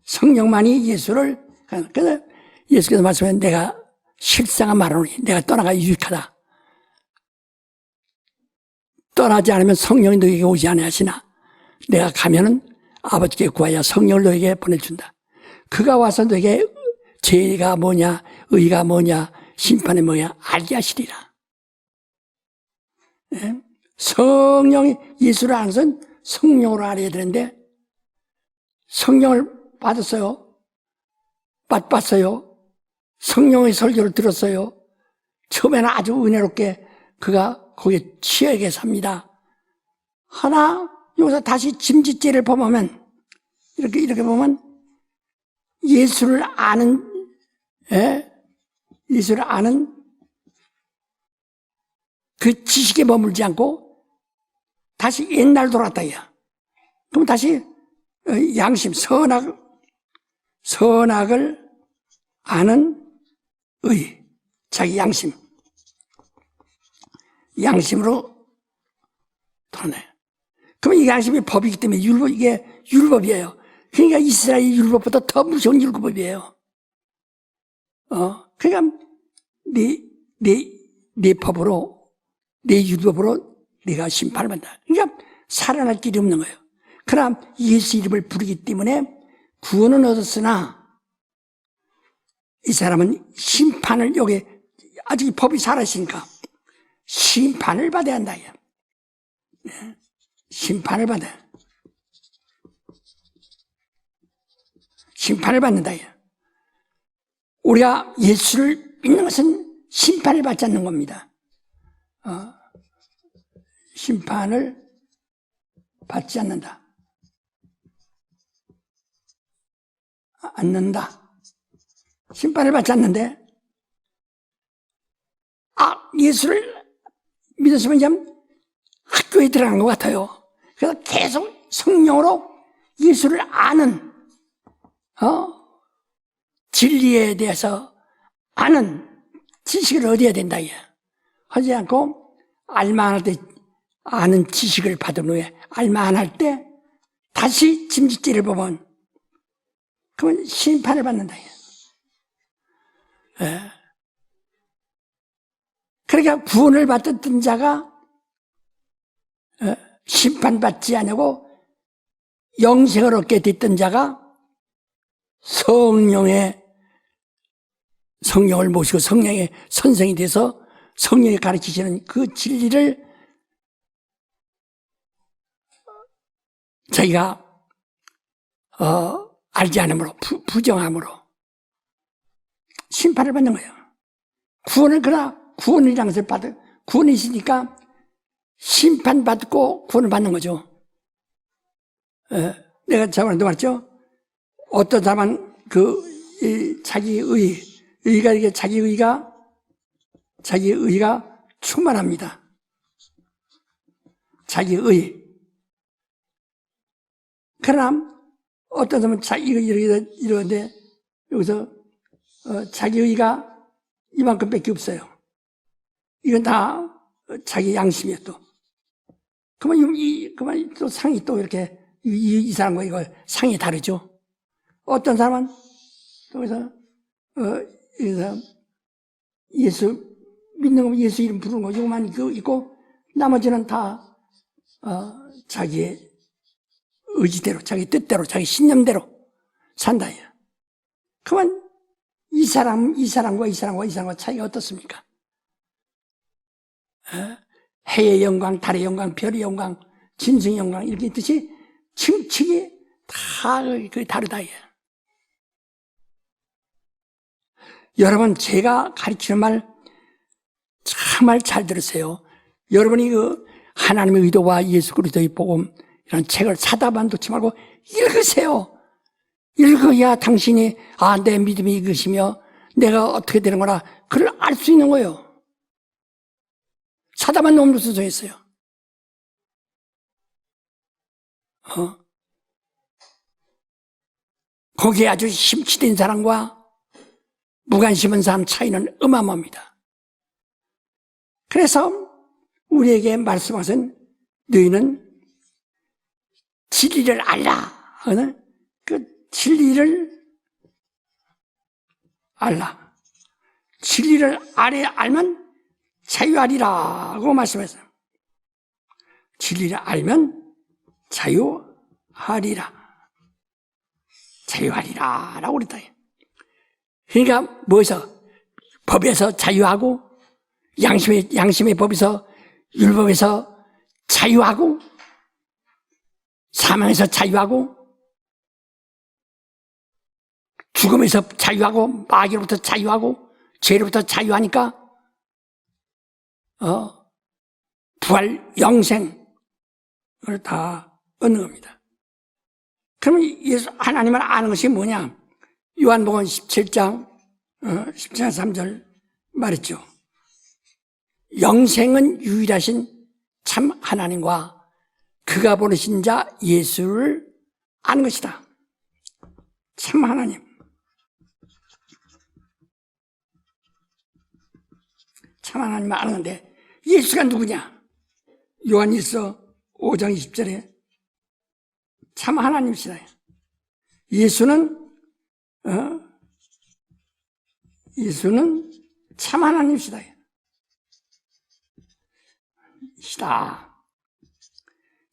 성령만이 예수를, 그래서 예수께서 말씀해, 내가 실상한 말하노니 내가 떠나가 유익하다. 떠나지 않으면 성령이 너에게 오지 아니하시나 내가 가면은 아버지께 구하여 성령을 너에게 보내준다. 그가 와서 너에게 죄가 뭐냐, 의가 뭐냐, 심판이 뭐냐 알게 하시리라. 성령이, 예수를 아는 것은 성령으로 알아야 되는데, 성령을 받았어요. 맛봤어요. 성령의 설교를 들었어요. 처음에는 아주 은혜롭게 그가 거기에 취하게 삽니다. 하나, 여기서 다시 짐짓죄를 범하면, 이렇게 보면, 예수를 아는, 예수를 아는 그 지식에 머물지 않고, 다시 옛날 돌아갔다, 야. 그럼 다시, 양심, 선악을 아는 자기 양심으로 돌아내. 그럼 이 양심이 법이기 때문에 이게 율법이에요. 그러니까 이스라엘 율법보다 더 무서운 율법이에요. 그러니까 내 법으로, 내 율법으로 내가 심판을 받는다. 그러니까 살아날 길이 없는 거예요. 그러나 예수 이름을 부르기 때문에 구원은 얻었으나 이 사람은 심판을, 여기 아직 법이 살아있으니까 심판을 받아야 한다. 심판을 받아야. 심판을 받는다. 우리가 예수를 믿는 것은 심판을 받지 않는 겁니다. 심판을 받지 않는다. 심판을 받지 않는데, 예수를 믿었으면 참 학교에 들어간 것 같아요. 그래서 계속 성령으로 예수를 아는, 진리에 대해서 아는 지식을 얻어야 된다. 하지 않고, 알만할 때 아는 지식을 받은 후에, 알만할 때 다시 짐짓질을 보면, 그러면 심판을 받는다. 그러니까 구원을 받았던 자가 심판받지 않고 영생을 얻게 됐던 자가 성령을 모시고 성령의 선생이 돼서 성령이 가르치시는 그 진리를 자기가 알지 않음으로, 부정함으로 심판을 받는 거예요. 구원이라는 것을 구원이 있으니까 심판받고 구원을 받는 거죠. 내가 저번에도 말했죠. 어떤 사람은 자기 의가 충만합니다. 자기 의. 그러나 어떤 사람은 이러는데 여기서 자기 의가 이만큼밖에 없어요. 이건 다 자기 양심이에요. 또 그러면 또 상이 또 이렇게 이 사람과 이거 상이 다르죠. 어떤 사람은 여기서 예수 믿는 거, 예수 이름 부르는 거 이거만 있고 나머지는 다 자기의 의지대로, 자기 뜻대로, 자기 신념대로 산다. 그러면 이 사람과 차이가 어떻습니까? 해의 영광, 달의 영광, 별의 영광, 짐승의 영광 이렇게 있듯이 층층이 다 다르다. 여러분, 제가 가르치는 말 정말 잘 들으세요. 여러분이 하나님의 의도와 예수 그리스도의 복음 이런 책을 사다만 놓지 말고 읽으세요. 읽어야 당신이 내 믿음이 이것이며 내가 어떻게 되는 거나 그걸 알 수 있는 거예요. 사다만 놓으면 소용있어요. 거기에 아주 심취된 사람과 무관심한 사람 차이는 어마어마합니다. 그래서 우리에게 말씀하신 너희는 진리를 알라. 진리를 알라. 진리를 알면 자유하리라고 말씀했어요. 진리를 알면 자유하리라. 자유하리라라고 그랬다. 그러니까 뭐에서? 법에서 자유하고 양심의 법에서 율법에서 자유하고 사망에서 자유하고 죽음에서 자유하고 마귀로부터 자유하고 죄로부터 자유하니까 부활, 영생을 다 얻는 겁니다. 그러면 예수, 하나님을 아는 것이 뭐냐? 요한복음 17장 3절 말했죠. 영생은 유일하신 참 하나님과 그가 보내신 자 예수를 아는 것이다. 참 하나님. 참 하나님을 아는 건데 예수가 누구냐? 요한일서 5장 20절에 참 하나님이시다. 예수는 참 하나님이시다.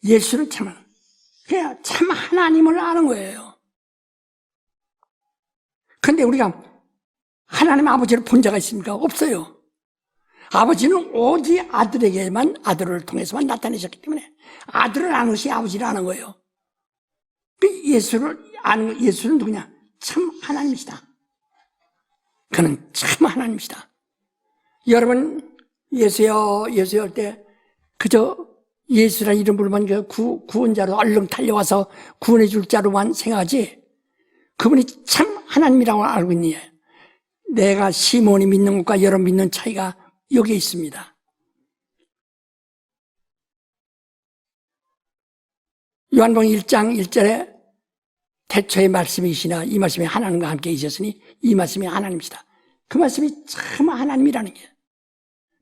예수는 참 하나님. 그냥 참 하나님을 아는 거예요. 근데 우리가 하나님 아버지를 본 자가 있습니까? 없어요. 아버지는 오직 아들에게만, 아들을 통해서만 나타내셨기 때문에 아들을 아는 것이 아버지를 아는 거예요. 예수를 아는, 예수는 누구냐? 참 하나님이시다. 그는 참 하나님이시다. 여러분, 예수여, 예수여 할 때 그저 예수라는 이름 부르면 그 구원자로 얼른 달려와서 구원해 줄 자로만 생각하지, 그분이 참 하나님이라고 알고 있니? 내가 시몬이 믿는 것과 여러분 믿는 차이가 여기에 있습니다. 요한복음 1장 1절에 태초의 말씀이시나 이 말씀이 하나님과 함께 있었으니 이 말씀이 하나님이시다. 그 말씀이 참 하나님이라는 게,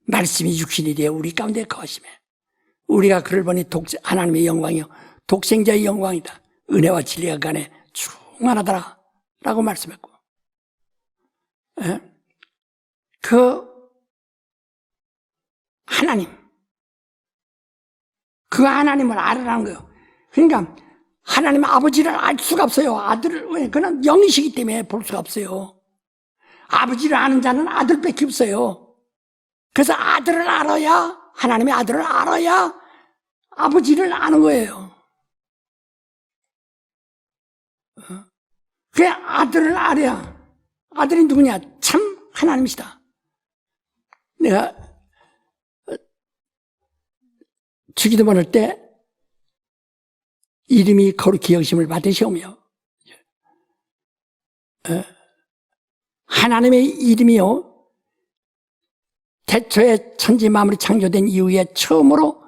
말씀이 육신이 되어 우리 가운데 거하시며 우리가 그를 보니 하나님의 영광이요 독생자의 영광이다. 은혜와 진리가 간에 충만하더라 라고 말씀했고, 그 하나님, 그 하나님을 알으라는 거예요. 그러니까 하나님 아버지를 알 수가 없어요. 아들을, 왜? 그는 영이시기 때문에 볼 수가 없어요. 아버지를 아는 자는 아들밖에 없어요. 그래서 아들을 알아야, 하나님의 아들을 알아야 아버지를 아는 거예요. 그 아들을 알아야, 아들이 누구냐? 참 하나님이시다. 내가 주기도문 할 때 이름이 거룩히 여기심을 받으시오며, 하나님의 이름이요 태초에 천지 만물이 창조된 이후에 처음으로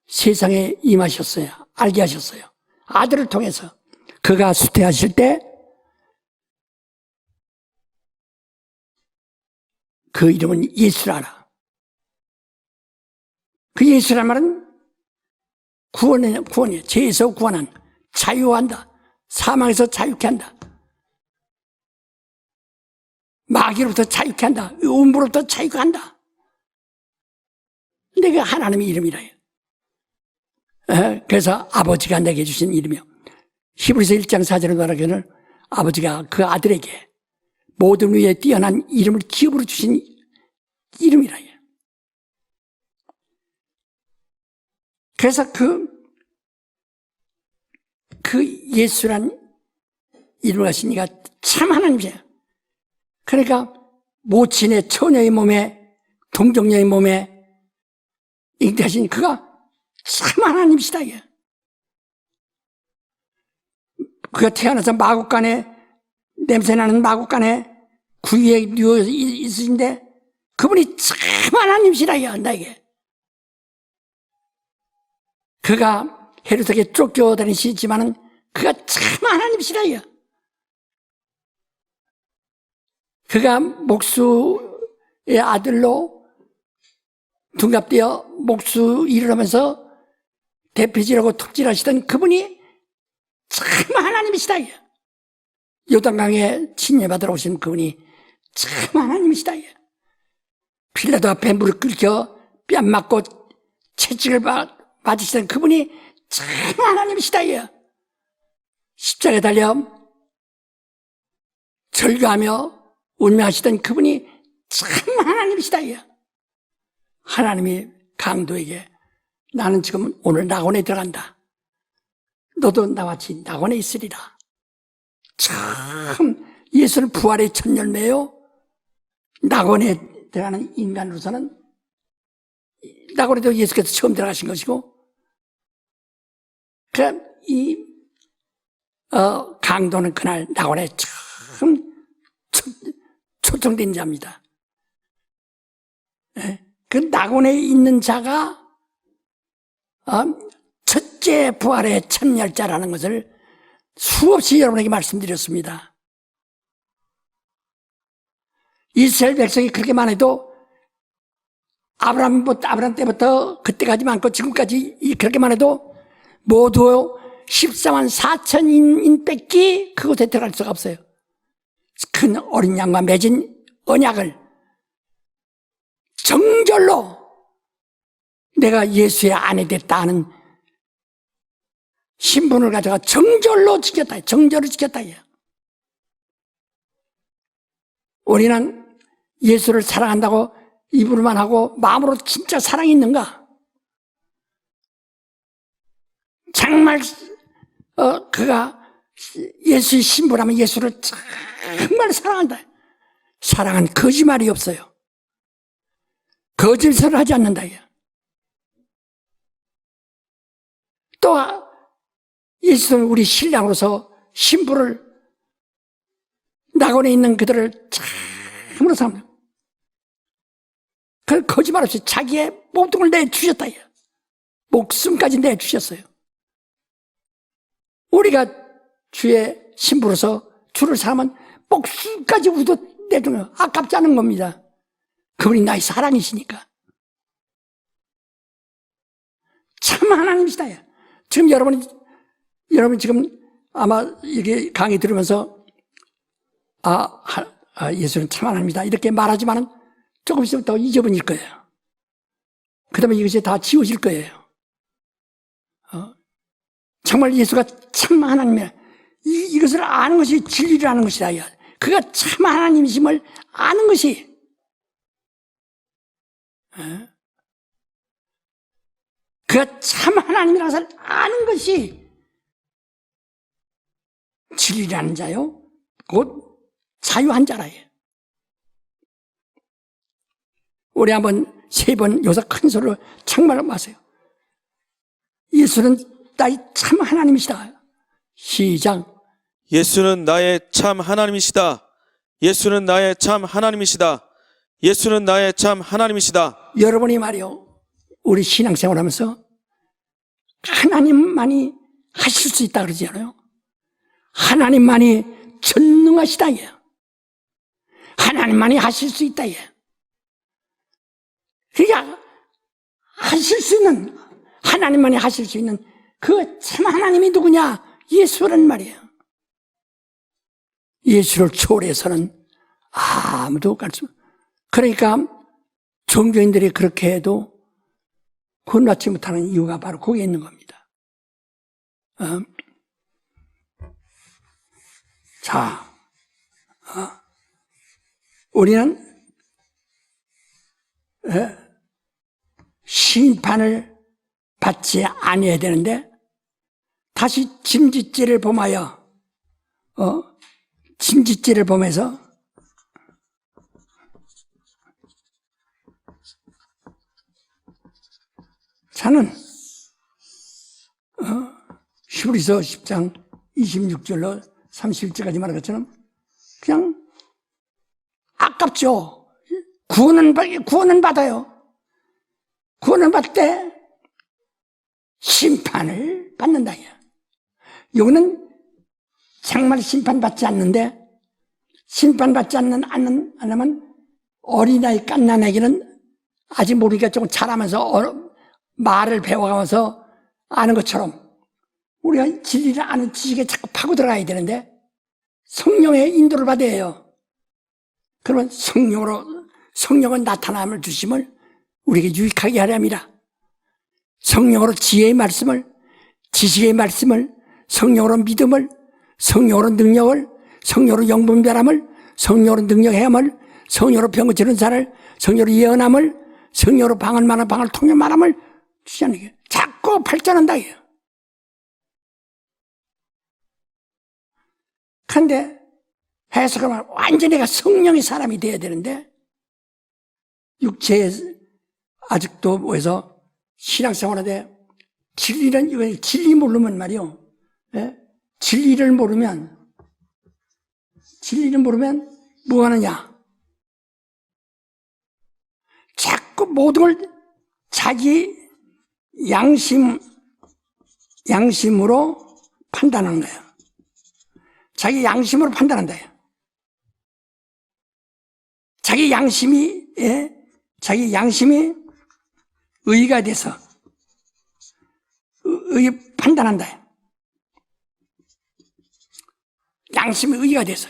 세상에 임하셨어요. 알게 하셨어요. 아들을 통해서. 그가 수태하실 때 그 이름은 예수라라. 그 예수란 말은 구원이에요. 죄에서 구원한, 자유한다. 사망에서 자유케 한다. 마귀로부터 자유케 한다. 음부로부터 자유케 한다. 근데 그 하나님의 이름이라요. 그래서 아버지가 내게 주신 이름이요. 히브리서 1장 4절에 말하기를 아버지가 그 아들에게 모든 위에 뛰어난 이름을 기업으로 주신 이름이라요. 그래서 그 예수란 이름을 가신 이가 참 하나님이세요. 그러니까 모친의 처녀의 몸에, 동정녀의 몸에 잉태하신 그가 참 하나님이시다. 그가 태어나서 마국간에, 냄새나는 마국간에 구유에 누워 있으신데 그분이 참 하나님이시다. 나에게. 그가 헤롯에게 쫓겨다니시지만은 그가 참 하나님이시다. 그가 목수의 아들로 둔갑되어 목수 일을 하면서 대피질하고 톱질하시던 그분이 참 하나님이시다. 요단강에 침례받으러 오신 그분이 참 하나님이시다. 빌라도 앞에 무릎 꿇겨 뺨 맞고 채찍을 맞으시던 그분이 참 하나님이시다. 십자가에 달려 절규하며 운명하시던 그분이 참 하나님이시다. 하나님이 강도에게 나는 지금 오늘 낙원에 들어간다. 너도 나와 같이 낙원에 있으리라. 참 예수는 부활의 첫 열매요. 낙원에 들어가는 인간으로서는 낙원에도 예수께서 처음 들어가신 것이고, 강도는 그날 낙원에 처음 초청된 자입니다. 그 낙원에 있는 자가 첫째 부활의 참여자라는 것을 수없이 여러분에게 말씀드렸습니다. 이스라엘 백성이 그렇게만 해도 아브라함 때부터 그때까지 많고 지금까지 그렇게만 해도 모두 14만 4천인 뺏기 그곳에 들어갈 수가 없어요. 큰 어린 양과 맺은 언약을 정절로 내가 예수의 아내 됐다 하는 신분을 가져가 정절로 지켰다. 정절을 지켰다. 우리는 예수를 사랑한다고 입으로만 하고 마음으로 진짜 사랑이 있는가? 정말 그가 예수의 신부라면 예수를 정말 사랑한다. 사랑은 거짓말이 없어요. 거짓을 하지 않는다. 또 예수는 우리 신랑으로서 신부를 낙원에 있는 그들을 참으로 사랑합니다. 그 거짓말 없이 자기의 모든 걸 내주셨다. 목숨까지 내주셨어요. 우리가 주의 신부로서 주를 사랑하면 목숨까지 우도 내주는 아깝지 않은 겁니다. 그분이 나의 사랑이시니까. 참 하나님이시다. 지금 여러분 지금 아마 이게 강의 들으면서 예수는 참 하나님이다 이렇게 말하지만은 조금씩 더 잊어버릴 거예요. 그 다음에 이것이 다 지워질 거예요. 정말 예수가 참 하나님이야. 이것을 아는 것이 진리를 아는 것이다. 그가 참 하나님이심을 아는 것이 그가 참 하나님이라는 것을 아는 것이 진리라는 자요. 곧 자유한 자라. 우리 한번 3번 여기서 큰 소리로 정말 마세요. 예수는 나의 참 하나님이시다. 시작. 예수는 나의 참 하나님이시다. 예수는 나의 참 하나님이시다. 예수는 나의 참 하나님이시다. 여러분이 말이요, 우리 신앙생활 하면서 하나님만이 하실 수 있다 그러지 않아요? 하나님만이 전능하시다. 하나님만이 하실 수 있다. 그러니까 하실 수 있는, 하나님만이 하실 수 있는 그 참 하나님이 누구냐? 예수란 말이에요. 예수를 초월해서는 아무도 갈 수. 그러니까 종교인들이 그렇게 해도 구원받지 못하는 이유가 바로 거기에 있는 겁니다. 자, 우리는 심판을 받지 아니해야 되는데 다시 짐짓지를 범하여 짐짓지를 범해서 자는 히브리서 10장 26절로 31절까지 말한 것처럼 그냥 아깝죠. 구원은 받아요. 구원을 받을 때 심판을 받는다. 여기는 정말 심판받지 않는데, 심판받지 않으면 어린아이 갓난아기는 아직 모르니까 조금 자라면서 말을 배워가면서 아는 것처럼 우리가 진리를 아는 지식에 자꾸 파고 들어가야 되는데 성령의 인도를 받아야 해요. 그러면 성령은 나타남을 주심을 우리에게 유익하게 하려 합니다. 성령으로 지혜의 말씀을, 지식의 말씀을, 성령으로 믿음을, 성령으로 능력을, 성령으로 영분별함을, 성령으로 능력해함을, 성령으로 병 고치는 자를, 성령으로 예언함을, 성령으로 방언 말함, 방언 통역 말함을 주시는 게 자꾸 발전한다. 그런데 해석을 하면 완전히 내가 성령의 사람이 되어야 되는데 육체의 아직도 뭐해서 신앙생활하되 진리는, 이거 진리 모르면 말이요. 예? 진리를 모르면 뭐 하느냐? 자꾸 모든 걸 자기 양심으로 판단하는 거예요. 자기 양심으로 판단한다. 자기 양심이 의가 돼서 판단한다. 양심이 의가 돼서.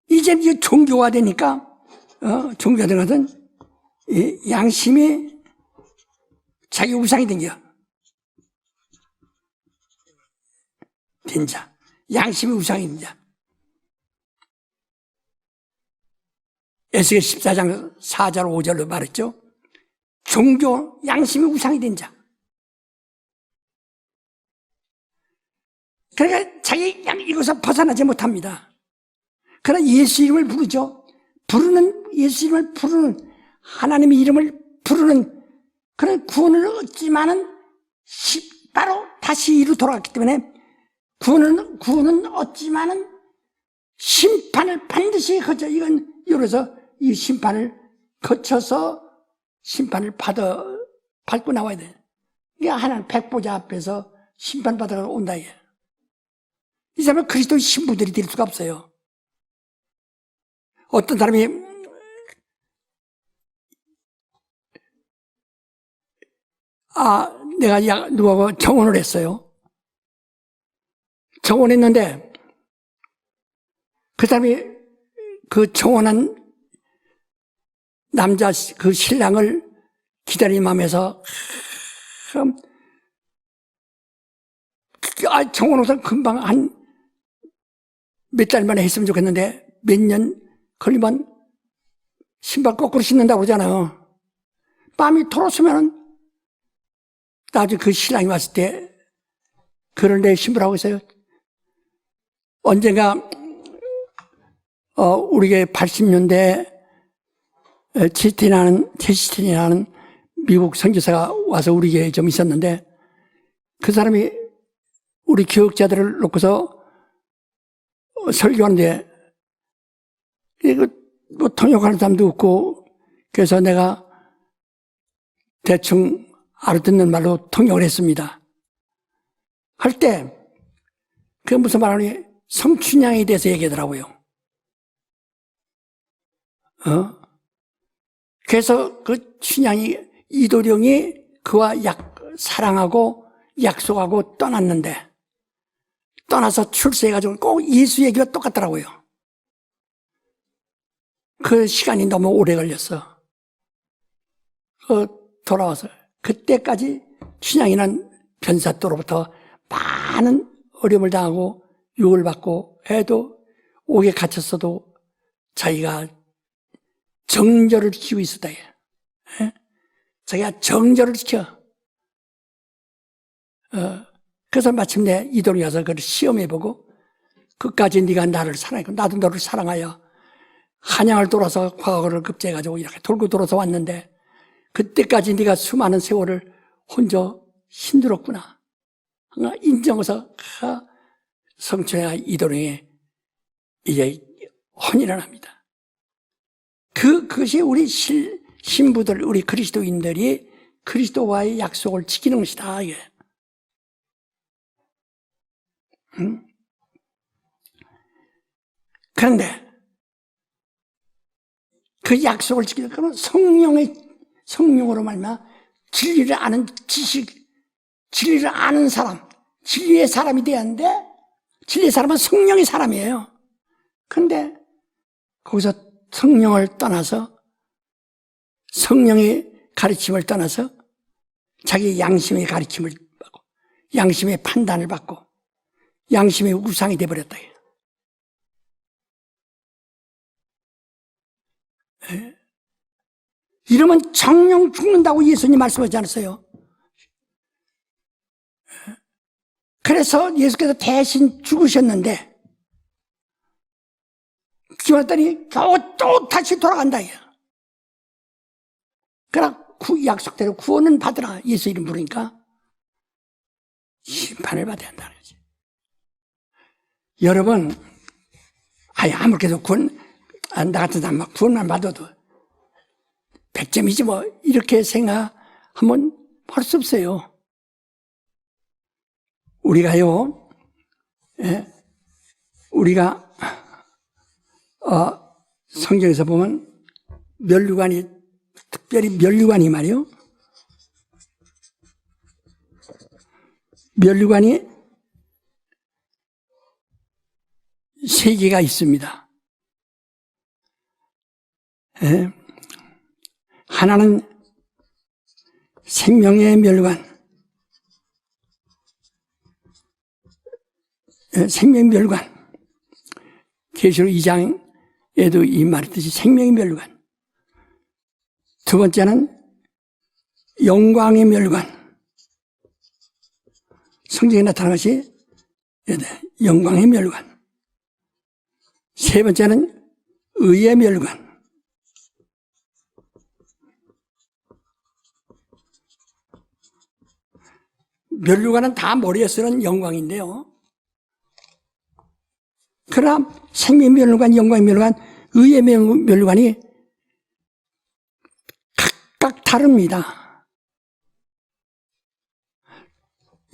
이제 종교가 되니까, 종교가 되는 것은 양심이 자기 우상이 된 자. 양심이 우상이 된 자. 에스겔 14장 4절 5절로 말했죠. 종교, 양심이 우상이 된 자. 그러니까 자기 이것을 벗어나지 못합니다. 그러나 예수 이름을 부르죠. 예수 이름을 부르는, 하나님의 이름을 부르는 그런 구원을 얻지만은 바로 다시 이로 돌아갔기 때문에 구원은 얻지만은 심판을 반드시 거쳐. 이건 이래서 이 심판을 거쳐서 심판을 밟고 나와야 돼. 이게 하나님 백보자 앞에서 심판받아서 온다. 이 사람은 그리스도의 신부들이 될 수가 없어요. 어떤 사람이 내가 누구하고 정혼을 했어요. 정혼했는데 그 사람이 그 정혼한 남자 그 신랑을 기다리는 마음에서 정혼을 금방 한 몇 달 만에 했으면 좋겠는데 몇 년 걸리면 신발 거꾸로 신는다고 그러잖아요. 마음이 돌아서면은 나중에 그 신랑이 왔을 때 그걸 내 신부라고 했어요. 언젠가 우리가 80년대 제시틴이라는 미국 선교사가 와서 우리 교회에 좀 있었는데 그 사람이 우리 교육자들을 놓고서 설교하는데 뭐 통역하는 사람도 없고 그래서 내가 대충 알아듣는 말로 통역을 했습니다. 할 때 그게 무슨 말하니 성춘향에 대해서 얘기하더라고요. 그래서 그 춘향이 이도령이 그와 사랑하고 약속하고 떠났는데 떠나서 출세해가지고 꼭 예수 얘기가 똑같더라고요. 그 시간이 너무 오래 걸렸어. 돌아와서 그때까지 춘향이는 변사또로부터 많은 어려움을 당하고 유혹을 받고 해도 옥에 갇혔어도 자기가 정절을 지키고 있었다. 자기가 정절을 지켜. 그래서 마침내 이도령이 와서 그걸 시험해보고 끝까지 네가 나를 사랑했고 나도 너를 사랑하여 한양을 돌아서 과거를 급제해가지고 이렇게 돌고 돌아서 왔는데 그때까지 네가 수많은 세월을 혼자 힘들었구나. 인정해서 성춘향과 이도령이 이제 혼인을 합니다. 그것이 우리 신부들, 우리 그리스도인들이 그리스도와의 약속을 지키는 것이다. 이게. 그런데 그 약속을 지키는 그런 성령으로 말미암아 진리를 아는 지식, 진리를 아는 사람, 진리의 사람이 돼야 하는데 진리의 사람은 성령의 사람이에요. 그런데 거기서 성령을 떠나서 성령의 가르침을 떠나서 자기 양심의 가르침을 받고 양심의 판단을 받고 양심의 우상이 되어버렸다. 이러면 정령 죽는다고 예수님 말씀하지 않았어요? 그래서 예수께서 대신 죽으셨는데 기원했더니 겨우 또 다시 돌아간다. 그러나 약속대로 구원은 받으라. 예수 이름 부르니까 심판을 받아야 한다는 거지. 여러분, 아무렇게도 나 같은 사람 구원만 받아도 100점이지 뭐, 이렇게 생각하면 할 수 없어요. 우리가요, 우리가, 성경에서 보면 면류관이, 특별히 면류관이 말이요. 면류관이 3개가 있습니다. 하나는 생명의 면류관, 생명의 면류관. 계시록 2장에도 이 말했듯이 생명의 면류관. 두 번째는 영광의 면류관. 성경에 나타난 것이 영광의 면류관. 세 번째는 의의 면류관. 면류관은 다 머리에 쓰는 영광인데요. 그러나 생명의 면류관, 영광의 면류관, 의의 면류관이 각각 다릅니다.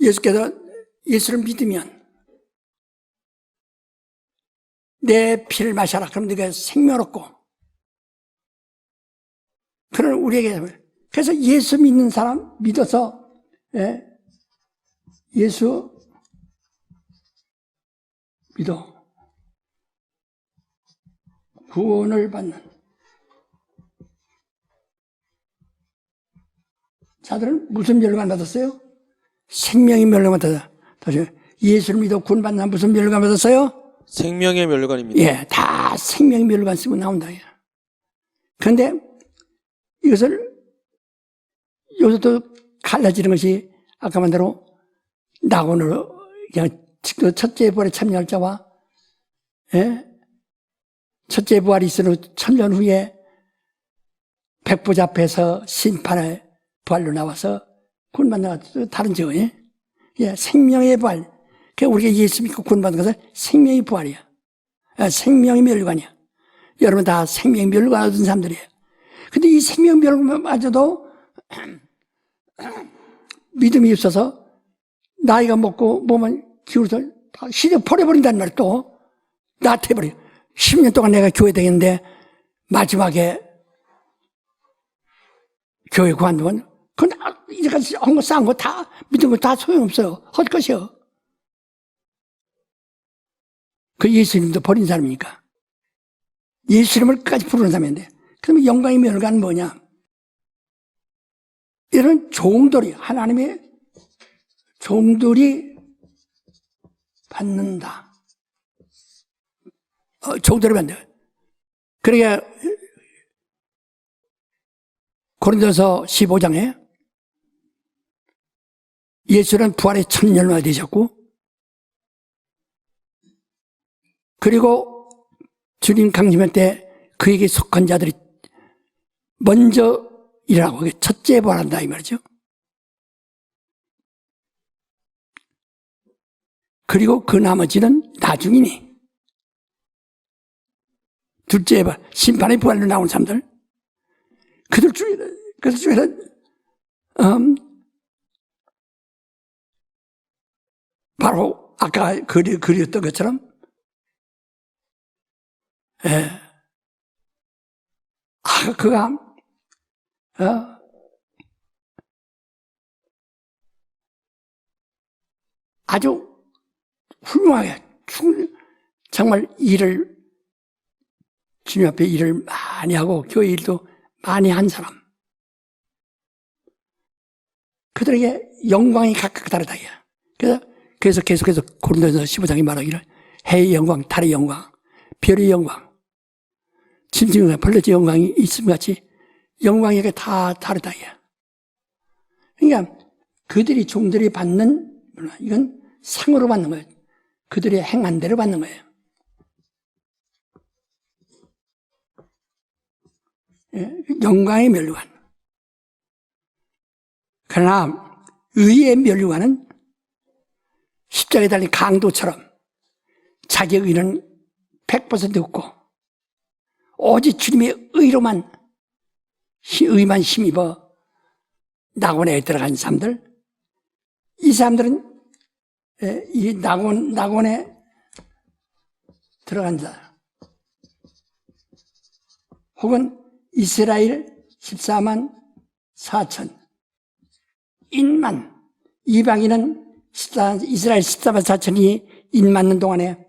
예수께서 예수를 믿으면 내 피를 마셔라. 그럼 네가 생명 얻고. 그런 우리에게. 그래서 예수 믿는 사람 믿어서 예수 믿어 구원을 받는 자들은 무슨 면류관 받았어요? 생명의 면류관 받았어요. 예수를 믿어 구원 받는 사람 무슨 면류관 받았어요? 생명의 면류관입니다. 예, 다 생명의 면류관 쓰고 나온다. 그런데 이것을 여기서 또 갈라지는 것이 아까 만 대로 낙원으로 그냥 첫째 부활에 참여할 자와 첫째 부활이 있은 후 1000년 후에 백보자 앞에서 심판의 부활로 나와서 구원받는 것 다른 죠. 생명의 부활. 그러니까 우리가 예수 믿고 구원받는 것은 생명의 부활이야. 생명의 면류관이야. 여러분 다 생명의 면류관 얻은 사람들이에요. 근데 이 생명의 면류관마저도 믿음이 없어서 나이가 먹고 몸은 기울어서 다 시력 버려버린다는 말 또 나태해버려. 10년 동안 내가 교회 다녔는데 마지막에 교회 그만두면 그건 이제까지 한 거 쌓은 거 다 믿은 거 다 소용없어요. 헛것이요. 그 예수님도 버린 사람이니까. 예수님을 끝까지 부르는 사람인데 그러면 영광의 면류관은 뭐냐? 이런 종들이 하나님의 종들이 받는다. 종들이 받는다. 그러니까 고린도서 15장에 예수는 부활의 1000년만 되셨고 그리고 주님 강림할 때 그에게 속한 자들이 먼저 일어나고 첫째 부활한다 이 말이죠. 그리고 그 나머지는 나중이니 둘째 부활, 심판의 부활로 나온 사람들 그들 중에는 바로 아까 그렸던 것처럼 그가 아주 훌륭하게 정말 주님 앞에 일을 많이 하고 교회 일도 많이 한 사람. 그들에게 영광이 각각 다르다. 그래서 계속해서 고린도전서 15장이 말하기를 해의 영광, 달의 영광, 별의 영광, 짐승의 영광, 벌레의 영광이 있음 같이 영광이 다 다르다. 그러니까 그들이 종들이 받는 이건 상으로 받는 거예요. 그들이 행한 대로 받는 거예요. 영광의 면류관. 그러나 의의 면류관은 십자가에 달린 강도처럼 자기의 의는 100% 없고 오직 주님의 의만 힘입어 낙원에 들어간 사람들, 이 사람들은 이 낙원에 들어간 자, 혹은 이스라엘 14만 4천, 인만, 이방인은 이스라엘 14만 4천이 인 맞는 동안에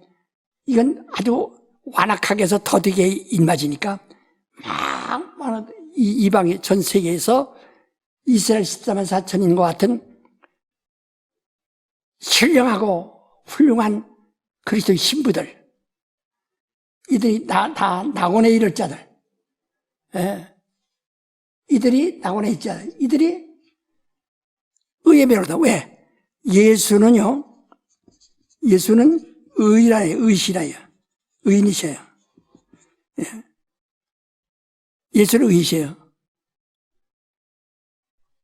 이건 아주 완악하게 해서 더디게 인 맞으니까 막 이방이 전 세계에서 이스라엘 14만 4천인과 같은 신령하고 훌륭한 그리스도의 신부들, 이들이 다 낙원에 이를 자들, 이들이 낙원에 있자 이들이 의의 면류다. 왜? 예수는 의시라요. 의인이셔요. 예수는 의이셔요.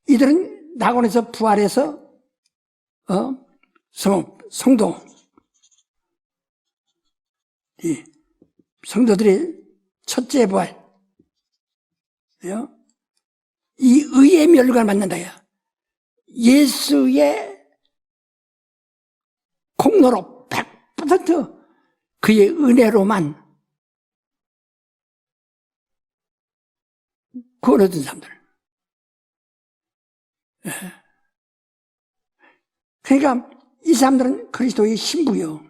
이들은 낙원에서 부활해서 성도들의 첫째 부활, 이 의의 면류관을 받는다요. 예수의 공로로 100% 그의 은혜로만 구원 얻은 사람들. 그러니까 이 사람들은 그리스도의 신부요.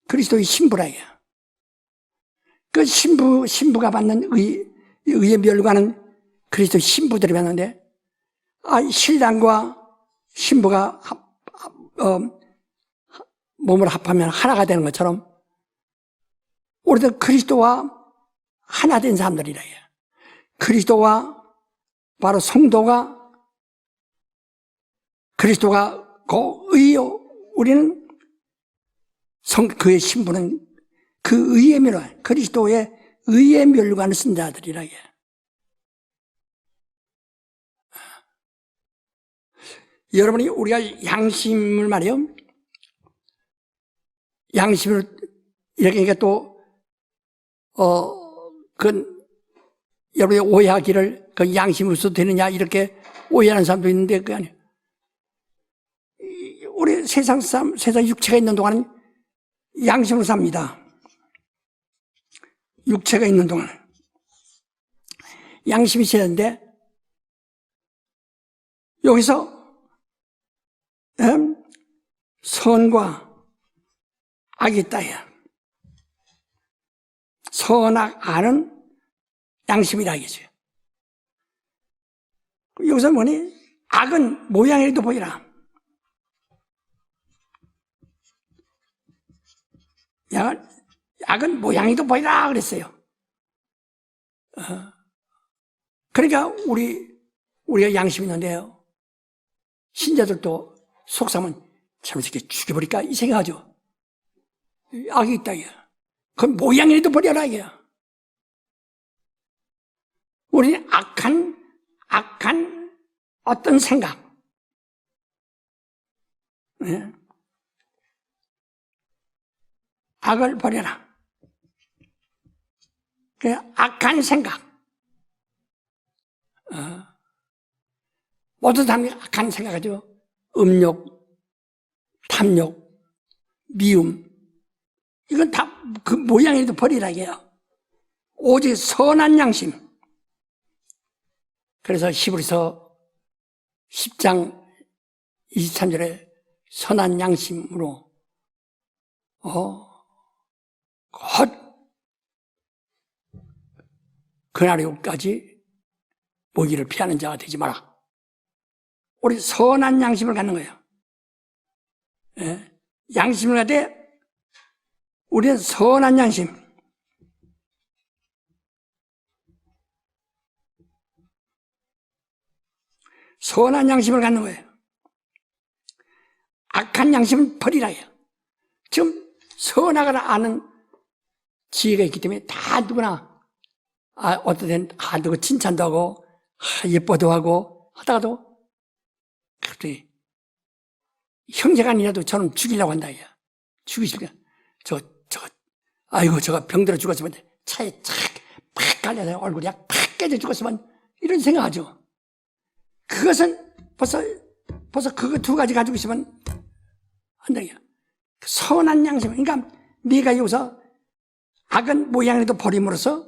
그리스도의 신부라요. 그 신부가 받는 의의 면류관은 그리스도의 신부들이 받는데, 신랑과 신부가 몸을 합하면 하나가 되는 것처럼 우리도 그리스도와 하나 된 사람들이라 해요. 그리스도와 바로 성도가 그리스도가 의요. 우리는 그의 신부는 그 의의 면류관, 그리스도의 의의 면류관을 쓴 자들이라 해요. 여러분이 우리가 양심을 말이요. 양심을 이렇게 그러니까 또 여러분이 오해하기를 그 양심이 없어도 되느냐 이렇게 오해하는 사람도 있는데 그게 아니에요. 우리 세상 육체가 있는 동안은 양심으로 삽니다. 육체가 있는 동안 양심이 있어야 되는데 여기서 선과 악이 있다야. 선악 악은 양심이라 하겠어요. 여기서 뭐니? 악은 모양이라도 보이라. 악은 모양이도 보이라 그랬어요. 그러니까 우리가 양심이 있는데요. 신자들도 속상하면 참 이렇게 죽여버릴까 이 생각하죠. 악이 있다 이게. 그건 모양이라도 버려라 이게. 우리는 악한 어떤 생각, 악을 버려라. 그 악한 생각, 모든 사람이 악한 생각하죠. 음욕, 탐욕, 미움, 이건 다 그 모양이라도 버리라 해요. 오직 선한 양심. 그래서 히브리서 10장 23절에 선한 양심으로 곧 그날의 옷까지 모기를 피하는 자가 되지 마라. 우리 선한 양심을 갖는 거예요. 양심을 갖되 우리는 선한 양심. 선한 양심을 갖는 거예요. 악한 양심은 버리라 해요. 지금 선악을 아는 지혜가 있기 때문에 다 누구나 어떤 데는 누구 칭찬도 하고, 예뻐도 하고, 하다가도, 그때, 형제가 아니라도 저는 죽이려고 한다, 야. 죽이시면, 아이고, 저거 병들어 죽었으면, 차에 팍 갈려서 얼굴이 팍 깨져 죽었으면, 이런 생각하죠. 그것은 벌써 그거 두 가지 가지고 있으면 안 돼요. 선한 양심. 그러니까 네가 여기서 악은 모양이라도 버림으로써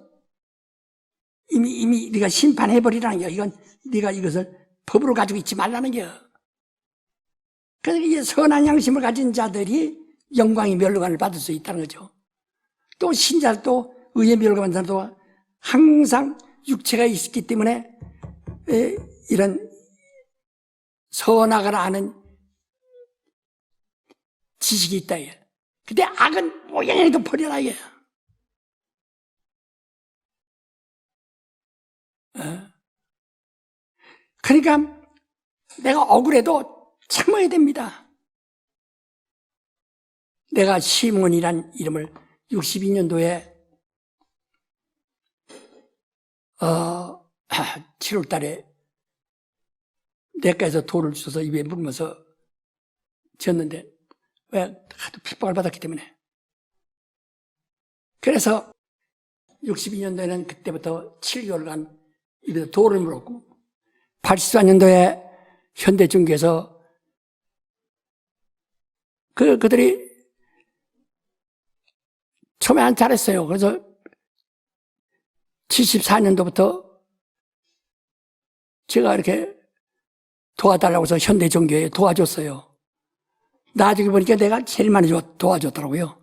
이미 네가 심판해버리라는 게, 이건 네가 이것을 법으로 가지고 있지 말라는 게. 그래서 이 선한 양심을 가진 자들이 영광의 멸관을 받을 수 있다는 거죠. 또 신자도 의의 멸관을 받는 사람도 항상 육체가 있기 때문에 이런 선악을 아는 지식이 있다. 근데 악은 모양이라도 버려라. 그러니까 내가 억울해도 참아야 됩니다. 내가 시몬이란 이름을 62년도에 7월 달에 내과에서 돌을 주셔서 입에 물면서 지었는데, 왜? 하도 핍박을 받았기 때문에. 그래서 62년도에는 그때부터 7개월간 입에서 돌을 물었고, 84년도에 현대중개에서 그들이 처음에 안 잘했어요. 그래서 74년도부터 제가 이렇게 도와달라고 해서 현대종교에 도와줬어요. 나중에 보니까 내가 제일 많이 도와줬더라고요.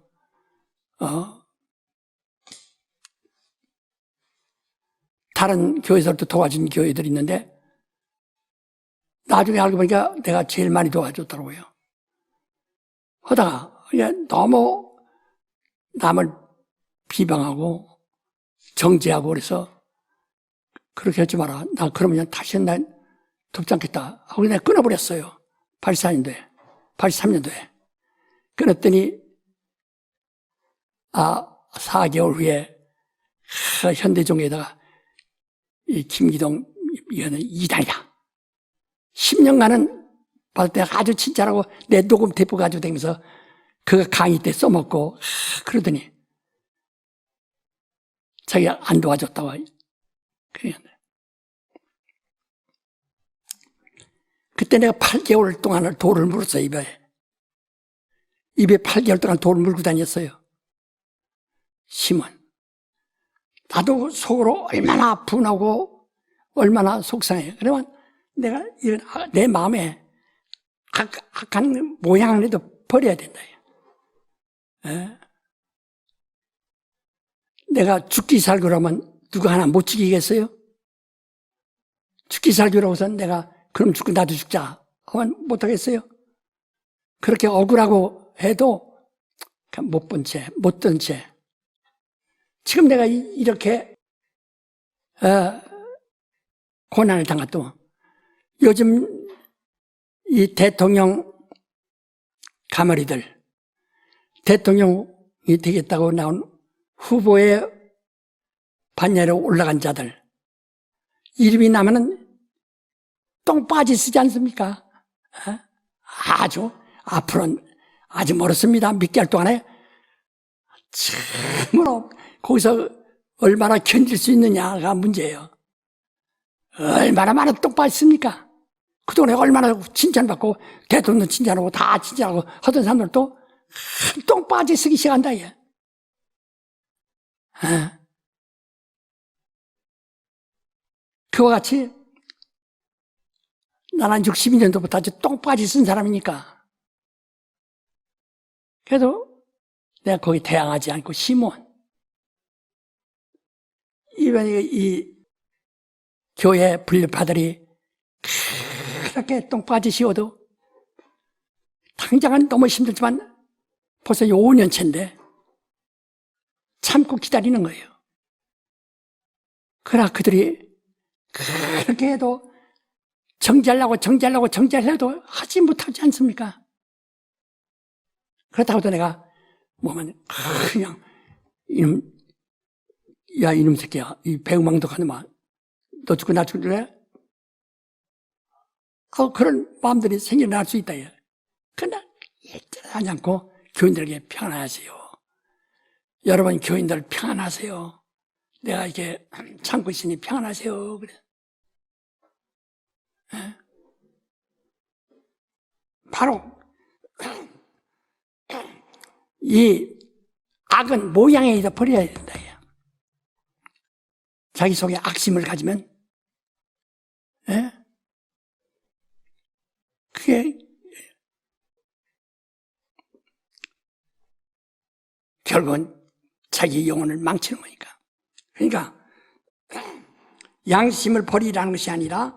다른 교회에서도 도와준 교회들이 있는데, 나중에 알고 보니까 내가 제일 많이 도와줬더라고요. 하다가, 너무 남을 비방하고, 정죄하고 그래서, 그렇게 하지 마라. 나 그러면 다시는 난 돕지 않겠다 하고 내가 끊어버렸어요. 83년도에. 끊었더니, 4개월 후에, 현대종에다가, 이 김기동, 이거는 이단이다. 10년간은 받을 때 아주 친절하고 내 녹음 테이프 가지고 다니면서 그거 강의 때 써먹고, 그러더니, 자기가 안 도와줬다고. 그때 내가 8개월 동안 돌을 물었어요, 입에. 입에 8개월 동안 돌을 물고 다녔어요. 시몬. 나도 속으로 얼마나 분하고 얼마나 속상해. 그러면 내가 내 마음에 악한 모양이라도 버려야 된다. 내가 죽기 살기 그러면 누가 하나 못 죽이겠어요? 죽기 살기로 해서 내가 그럼 죽고 나도 죽자 하면 못하겠어요? 그렇게 억울하고 해도 못 본 채, 못 든 채. 지금 내가 이렇게 고난을 당했도 요즘 이 대통령 가마리들, 대통령이 되겠다고 나온 후보의 반열에 올라간 자들 이름이 나면은 똥 빠지 쓰지 않습니까? 아주 앞으로는 아주 멀었습니다. 몇 개월 동안에 참으로 거기서 얼마나 견딜 수 있느냐가 문제예요. 얼마나 많은 똥 빠졌습니까? 그동안에 얼마나 칭찬받고 대통령 칭찬하고 다 칭찬하고 하던 사람들도 똥 빠지 쓰기 시작한다. 얘. 그와 같이 나는 62년도부터 아주 똥바지 쓴 사람이니까. 그래도 내가 거기 대항하지 않고 시몬. 이 교회 분류파들이 그렇게 똥바지 씌워도 당장은 너무 힘들지만 벌써 5년째인데 참고 기다리는 거예요. 그러나 그들이 그렇게 해도 정지하려고 해도 하지 못하지 않습니까? 그렇다고도 내가 그냥 야, 이놈 새끼야. 이 배은망덕한 놈아. 너 죽고 나 죽을래? 그런 마음들이 생겨날 수 있다. 그러나, 하지 않고 교인들에게 평안하세요. 여러분, 교인들 평안하세요. 내가 이렇게 참고 있으니 평안하세요. 그래. 바로, 이 악은 모양에 있어 버려야 된다. 자기 속에 악심을 가지면, 그게 결국은 자기 영혼을 망치는 거니까. 그러니까 양심을 버리라는 것이 아니라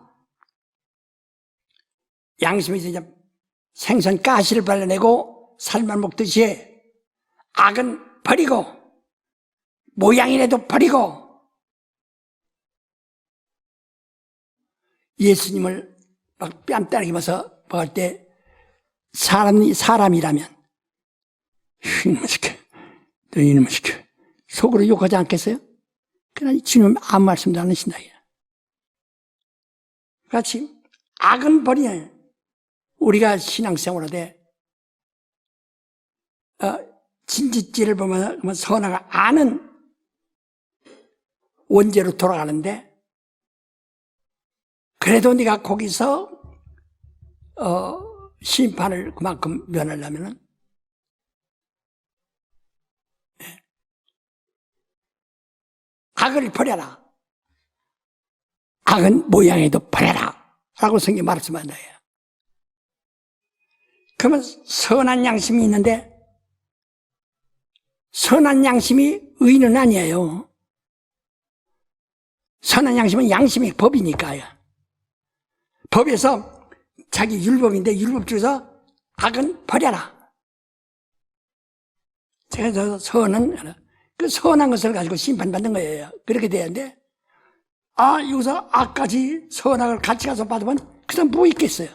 양심에서 이제 생선 가시를 발라내고 살만 먹듯이 악은 버리고 모양이라도 버리고 예수님을 막 뺨때리면서 먹을 때 사람이라면 이놈의 새끼, 너 이놈의 새끼 속으로 욕하지 않겠어요? 그러나 주님은 아무 말씀도 안 하신다. 같이 악은 버리냐. 우리가 신앙생활할 때 진지지를 보면 선악을 아는 원죄로 돌아가는데 그래도 네가 거기서 심판을 그만큼 면하려면은 악을 버려라. 악은 모양에도 버려라. 라고 성경이 말씀한다. 그러면 선한 양심이 있는데 선한 양심이 의는 아니에요. 선한 양심은 양심의 법이니까요. 법에서 자기 율법인데 율법 중에서 악은 버려라. 제가 저 선은 그 선한 것을 가지고 심판받는 거예요. 그렇게 되는데 여기서 악까지 선악을 같이 가서 받으면 그 사람 뭐 있겠어요?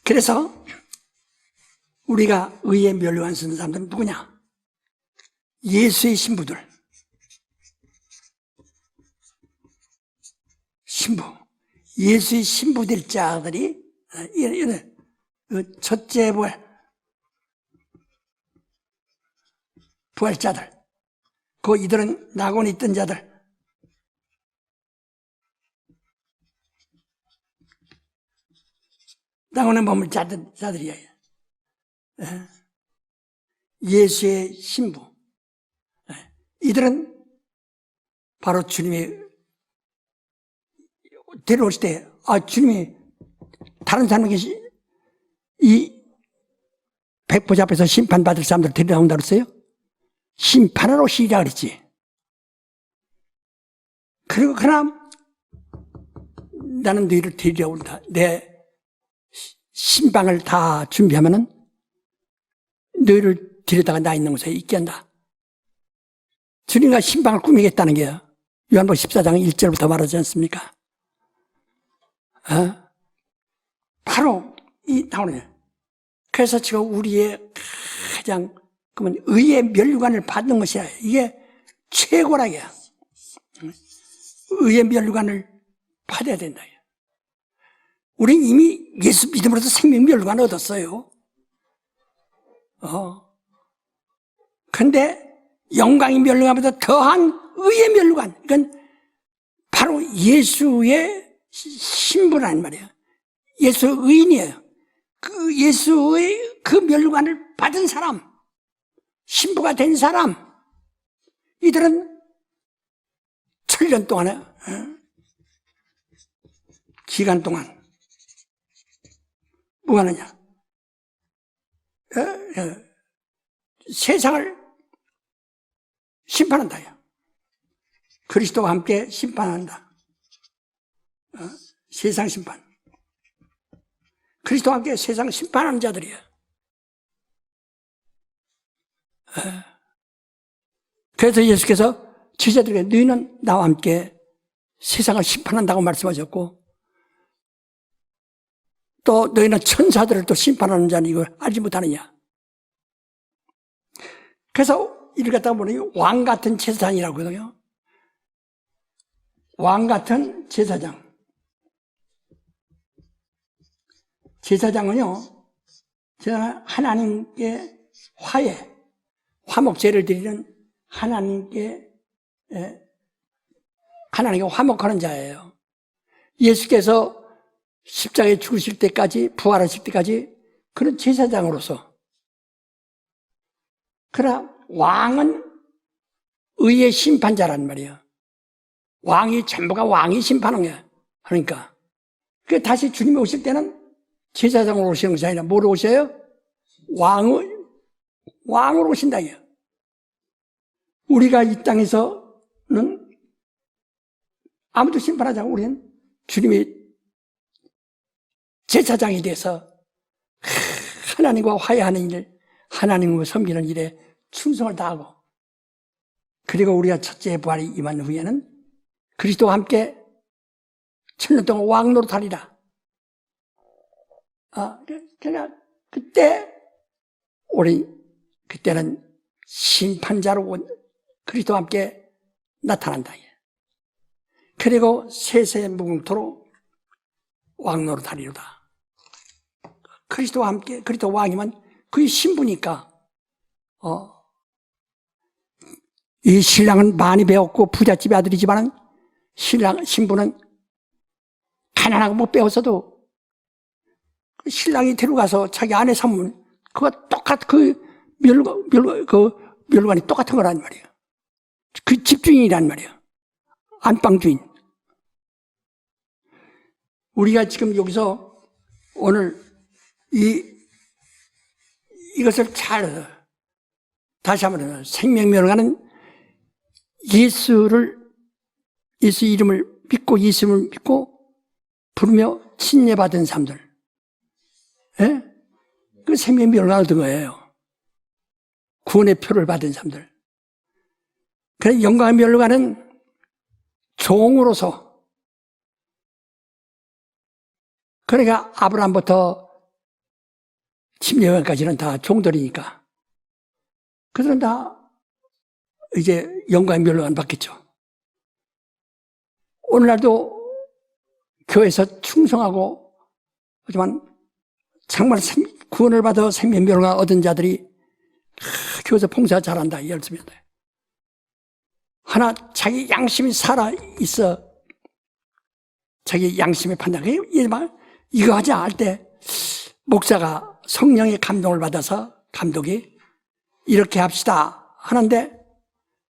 그래서 우리가 의에 멸류관 쓰는 사람들은 누구냐? 예수의 신부들. 신부. 예수의 신부 될 자들이 첫째 부활자들. 이들은 낙원에 있던 자들. 낙원에 머물 자들이에요. 예수의 신부. 이들은 바로 주님이 데려올 때, 주님이 다른 사람에게 이 백보자 앞에서 심판받을 사람들 데려온다고 그랬어요? 심판하러 오시리라 그랬지. 그리고 그럼 나는 너희를 데려온다. 내 신방을 다 준비하면은 너희를 데려다가 나 있는 곳에 있게 한다. 주님과 신방을 꾸미겠다는 게요. 요한복음 14장 1절부터 말하지 않습니까? 바로 이 나오는. 그래서 지금 우리의 가장 그러면 의의 멸류관을 받는 것이야. 이게 최고라야. 의의 멸류관을 받아야 된다. 우리는 이미 예수 믿음으로서 생명 멸류관을 얻었어요. 근데 영광의 멸류관보다 더한 의의 멸류관. 이건 바로 예수의 신부란 말이에요. 예수의 의인이에요. 그 예수의 그 멸류관을 받은 사람, 신부가 된 사람, 이들은 천년 동안에 기간 동안 뭐 하느냐? 세상을 심판한다. 그리스도와 함께 심판한다. 세상 심판. 그리스도와 함께 세상 심판하는 자들이에요. 그래서 예수께서 제자들에게 너희는 나와 함께 세상을 심판한다고 말씀하셨고, 또 너희는 천사들을 또 심판하는 자는 이걸 알지 못하느냐. 그래서 이를 갖다 보니 왕 같은 제사장이라고 하거든요. 왕 같은 제사장. 제사장은요, 하나님께 화목제를 드리는 하나님께 화목하는 자예요. 예수께서 십자가에 죽으실 때까지, 부활하실 때까지 그런 제사장으로서. 그러나 왕은 의의 심판자란 말이에요. 왕이 전부가 왕이 심판하는 거야. 그러니까. 다시 주님이 오실 때는 제사장으로 오시는 것이 아니라 뭐로 오셔요? 왕으로 오신다. 이거예요. 우리가 이 땅에서는 아무도 심판하지 않고 우리는 주님이 제사장이 돼서 하나님과 화해하는 일, 하나님을 섬기는 일에 충성을 다하고, 그리고 우리가 첫째 부활이 임한 후에는 그리스도와 함께 천년 동안 왕노릇 하리라. 그러니까 그때는 심판자로 그리스도와 함께 나타난다. 그리고 세세무궁토로 왕노릇 하리로다. 그리스도와 함께, 그리스도 왕이면 그의 신부니까, 이 신랑은 많이 배웠고 부잣집 아들이지만은 신부는 가난하고 못 배웠어도 그 신랑이 데려가서 자기 아내 삼으면 그거 그 멸관이 똑같은 거란 말이에요. 그 집주인이란 말이에요. 안방주인. 우리가 지금 여기서 오늘 이것을 잘 다시 한번 생명멸관은 예수 이름을 믿고 예수를 믿고 부르며 침례받은 사람들, 그 생명멸관을 얻은 거예요. 구원의 표를 받은 사람들. 그래서 영광의 멸관은 종으로서, 그러니까 아브라함부터 침례관까지는 다 종들이니까 그들은 다 이제 영광의 멸관 받겠죠. 오늘날도 교회에서 충성하고, 하지만 정말 구원을 받아 생명멸관 얻은 자들이 교회에서 봉사 잘한다, 열심히 한다. 하나 자기 양심이 살아있어. 자기 양심의 판단. 이거 하자 할 때 목사가 성령의 감동을 받아서 감독이 이렇게 합시다 하는데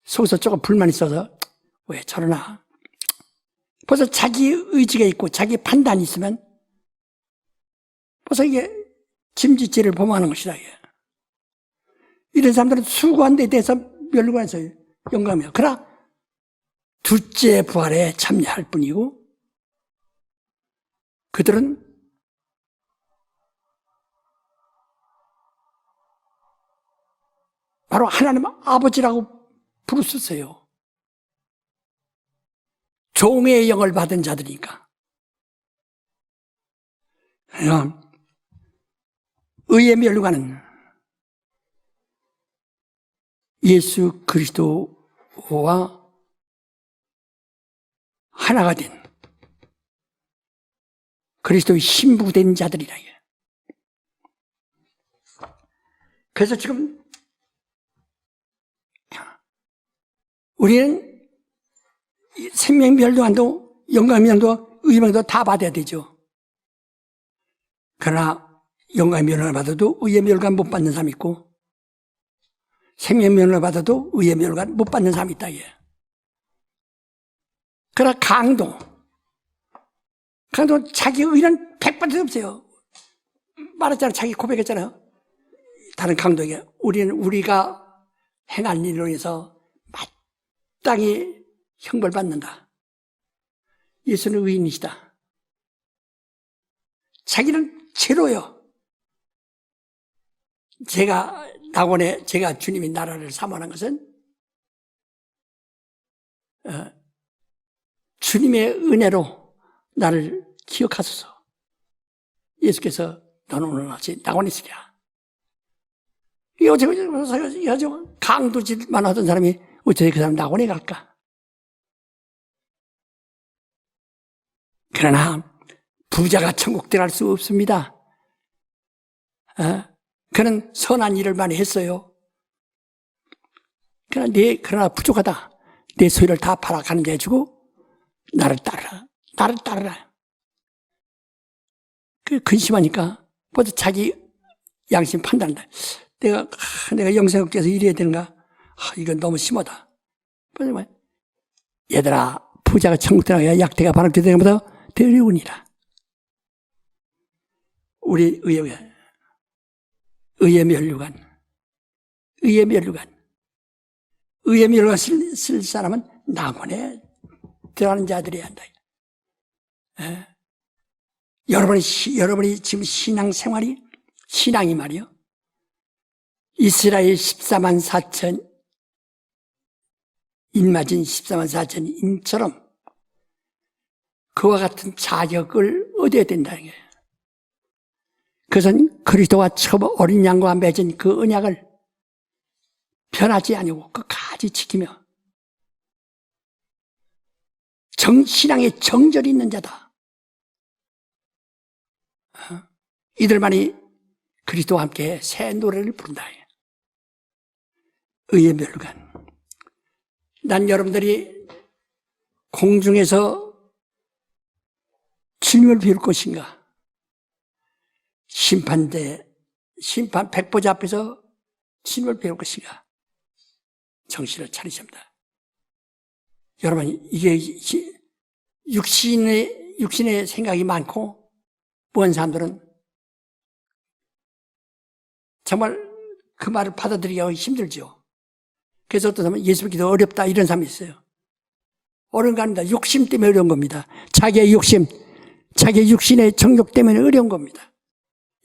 속에서 조금 불만이 있어서 왜 저러나. 벌써 자기 의지가 있고 자기 판단이 있으면 벌써 이게 짐짓질을 범하는 것이다. 이런 사람들은 수고한 데 대해서 멸관해서 영감이야. 그러나 둘째 부활에 참여할 뿐이고 그들은 바로 하나님 아버지라고 부르셨어요. 종의 영을 받은 자들이니까. 의의 멸관은 예수 그리스도와 하나가 된 그리스도의 신부된 자들이라. 그래서 지금 우리는 생명멸관도 영광멸관도 의명도 다 받아야 되죠. 그러나 영광멸관을 받아도 의의 멸관 못 받는 사람이 있고 생명멸관을 받아도 의의 멸관 못 받는 사람이 있다. 그러나 강도 자기 의는 100% 없어요. 말했잖아요. 자기 고백했잖아요. 다른 강도에게 우리가 행한 일로 인해서 마땅히 형벌받는다. 예수는 의인이시다. 자기는 제로요. 제가 주님이 나라를 사모하는 것은 주님의 은혜로 나를 기억하소서. 예수께서 너는 오늘 같이 낙원에 있으랴. 요즘 강도질만 하던 사람이 어떻게 그 사람 낙원에 갈까? 그러나 부자가 천국 들어갈 수 없습니다. 그는 선한 일을 많이 했어요. 그러나 부족하다. 내 소유를 다 팔아 가는 데 주고 나를 따르라. 근심하니까 먼저 자기 양심 판단한다. 내가 영생업계에서 일해야 되는가? 이건 너무 심하다. 얘들아, 부자가 천국 들어가야 약대가 바람게 되는 것보다 더 어려우니라. 우리 의의 면류관 쓸 사람은 낙원에 들어가는 자들이야 한다. 여러분이 지금 신앙이 말이요. 이스라엘 14만 4천, 인마진 14만 4천 인처럼 그와 같은 자격을 얻어야 된다는 거예요. 그것은 그리스도와 처음 어린 양과 맺은 그 언약을 변하지 아니고 끝까지 지키며 신앙에 정절이 있는 자다. 이들만이 그리스도와 함께 새 노래를 부른다. 의의 멸관. 난 여러분들이 공중에서 주님을 비울 것인가? 심판 백보자 앞에서 주님을 비울 것인가? 정신을 차리셔야 합니다. 여러분, 이게 육신의 생각이 많고 먼 사람들은 정말 그 말을 받아들이기가 힘들죠. 그래서 어떤 사람은 예수 믿기도 어렵다 이런 사람이 있어요. 어려운 거 아닙니다. 욕심 때문에 어려운 겁니다. 자기의 욕심, 자기의 육신의 정욕 때문에 어려운 겁니다.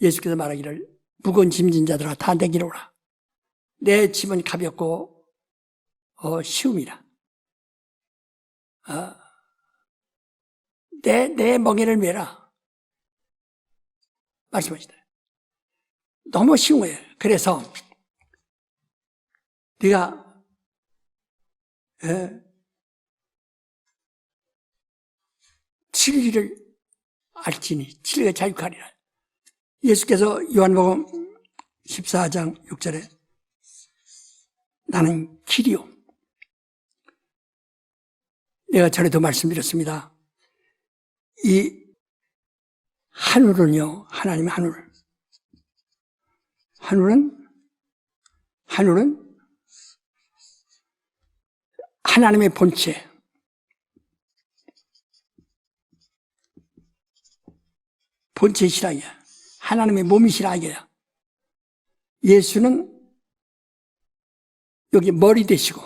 예수께서 말하기를 무거운 짐진 자들아 다 내게로 오라. 내 짐은 가볍고 쉬움이라. 내 멍에를 메라 말씀하시다. 너무 쉬운 거예요. 그래서 네가 진리를 알지니 진리가 자유하리라. 예수께서 요한복음 14장 6절에 나는 길이요. 내가 전에도 말씀드렸습니다. 이 하늘은요, 하나님의 하늘은 하나님의 본체, 본체시라 이거야. 하나님의 몸이시라 이거야. 예수는 여기 머리 되시고,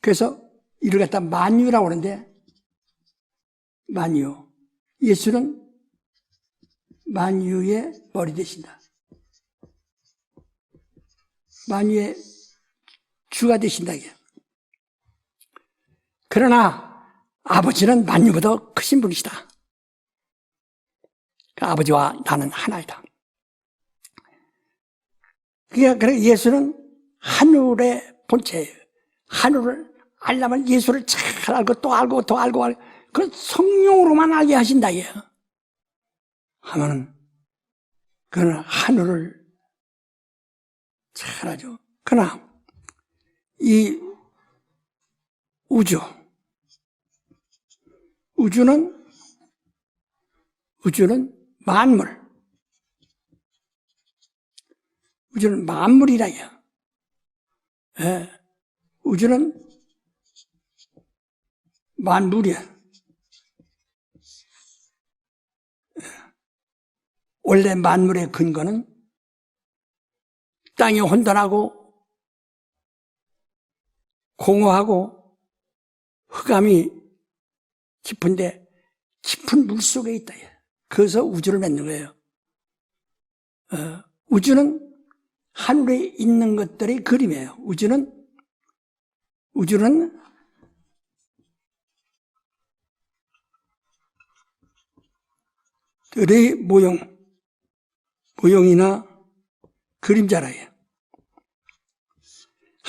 그래서 이를 갖다 만유라고 하는데, 만유. 예수는 만유의 머리 되신다. 만유의 주가 되신다 이게. 그러나 아버지는 만유보다 크신 분이시다. 아버지와 나는 하나이다. 그러니까 예수는 하늘의 본체예요. 하늘을 알려면 예수를 잘 알고 또 알고 또 알고 그 성령으로만 알게 하신다 이게요. 하면은 그는 하늘을 잘 알죠. 그러나 이 우주는 만물이라요. 우주는 만물이야. 원래 만물의 근거는 땅이 혼돈하고 공허하고 흑암이 깊은데 깊은 물속에 있다. 그래서 우주를 맺는 거예요. 우주는 하늘에 있는 것들의 그림이에요. 우주는 들의 모형이나 그림자라요.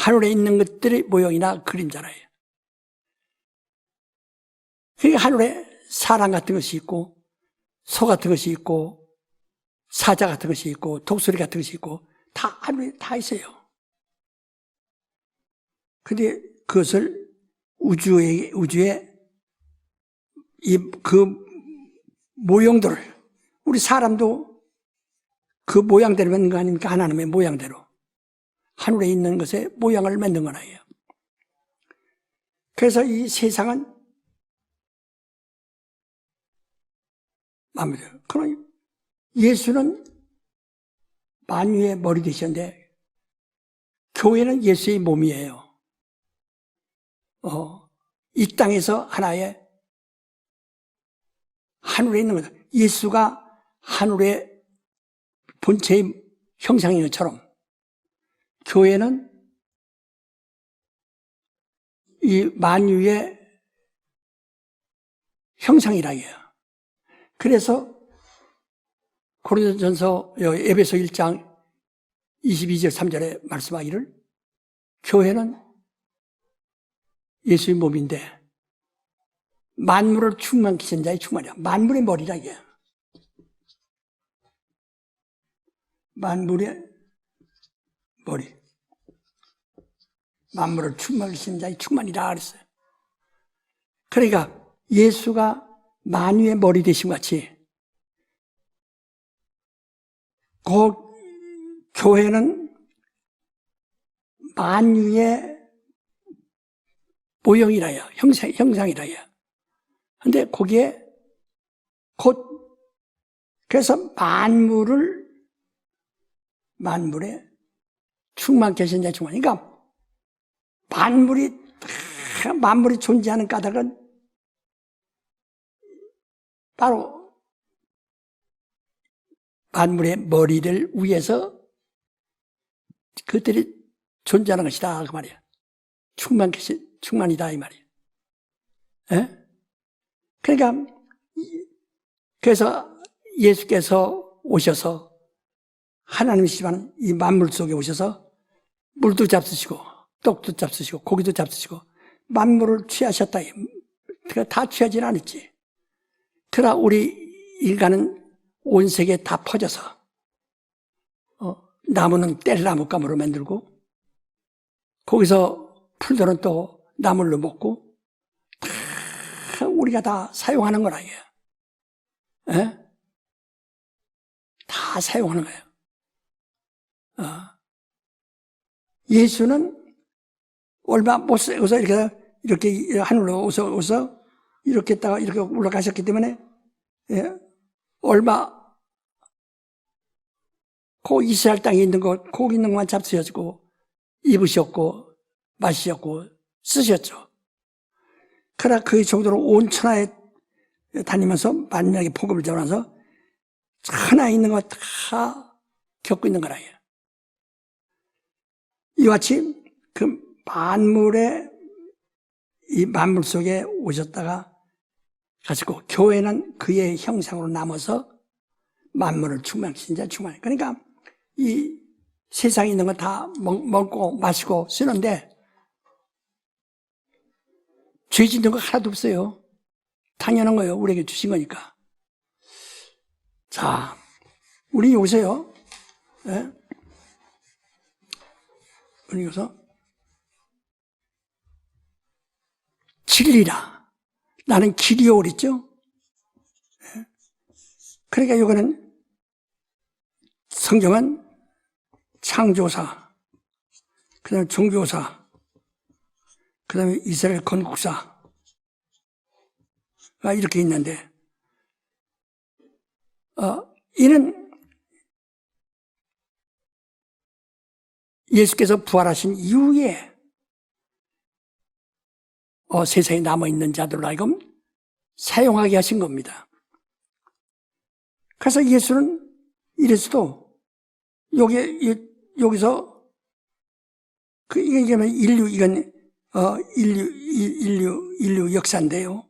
하늘에 있는 것들의 모형이나 그림자라요. 그러니까 하늘에 사람 같은 것이 있고, 소 같은 것이 있고, 사자 같은 것이 있고, 독수리 같은 것이 있고, 다 하늘에 다 있어요. 근데 그것을 우주에 그 모형들을, 우리 사람도 그 모양대로 만든 거 아닙니까? 하나님의 모양대로. 하늘에 있는 것에 모양을 만든 거나요. 그래서 이 세상은 마음에 들어요. 그럼 예수는 만유의 머리 되셨는데 교회는 예수의 몸이에요. 이 땅에서 하나의 하늘에 있는 거다. 예수가 하늘의 본체의 형상인 것처럼 교회는 이 만유의 형상이라 해요. 그래서 고린도전서 에베소 1장 22절 3절에 말씀하기를 교회는 예수의 몸인데 만물을 충만케 하신 자의 충만이야. 만물의 머리라 이게. 만물의 머리. 만물을 충만케 하신 자의 충만이라 그랬어요. 그러니까 예수가 만유의 머리 되신 것 같이 그 교회는 만유의 모형이라요. 형상이라요. 근데 거기에 곧 그래서 만물에 충만케 하신 자의 충만. 그러니까 만물이 존재하는 까닭은 바로 만물의 머리를 위해서 그들이 존재하는 것이다 그 말이야. 충만이다 이 말이야. 에? 그러니까 그래서 예수께서 오셔서 하나님이시지만 이 만물 속에 오셔서 물도 잡수시고 떡도 잡수시고 고기도 잡수시고 만물을 취하셨다. 다 취하지는 않았지. 그러나 우리 인간은 온 세계에 다 퍼져서 나무는 뗄나무감으로 만들고 거기서 풀들은 또 나물로 먹고 다 우리가 다 사용하는 거라 이게. 다 사용하는 거예요. 예수는 얼마 못 써서 이렇게 하늘로 오서 이렇게 했다가 이렇게 올라가셨기 때문에 얼마 그 이스라엘 땅에 있는 거기 있는 것만 잡수셔지고 입으셨고 마시셨고 쓰셨죠. 그러나 그 정도로 온 천하에 다니면서 만민에게 복음을 전하면서 천하에 있는 거 다 겪고 있는 거라. 이와 같이 그 이 만물 속에 오셨다가 가시고 교회는 그의 형상으로 남아서 만물을 충만하신 자 충만해. 그러니까 이 세상에 있는 거 다 먹고 마시고 쓰는데 죄 짓는 거 하나도 없어요. 당연한 거예요. 우리에게 주신 거니까. 자, 우리 여기서요. 우리 여기서 진리라. 나는 길이요 그랬죠. 그러니까 이거는 성경은 창조사, 그 다음에 종교사, 그 다음에 이스라엘 건국사가 이렇게 있는데, 이는 예수께서 부활하신 이후에 세상에 남아있는 자들로 하여금 사용하게 하신 겁니다. 그래서 예수는 이래서도 여기서 이건 인류 역사인데요.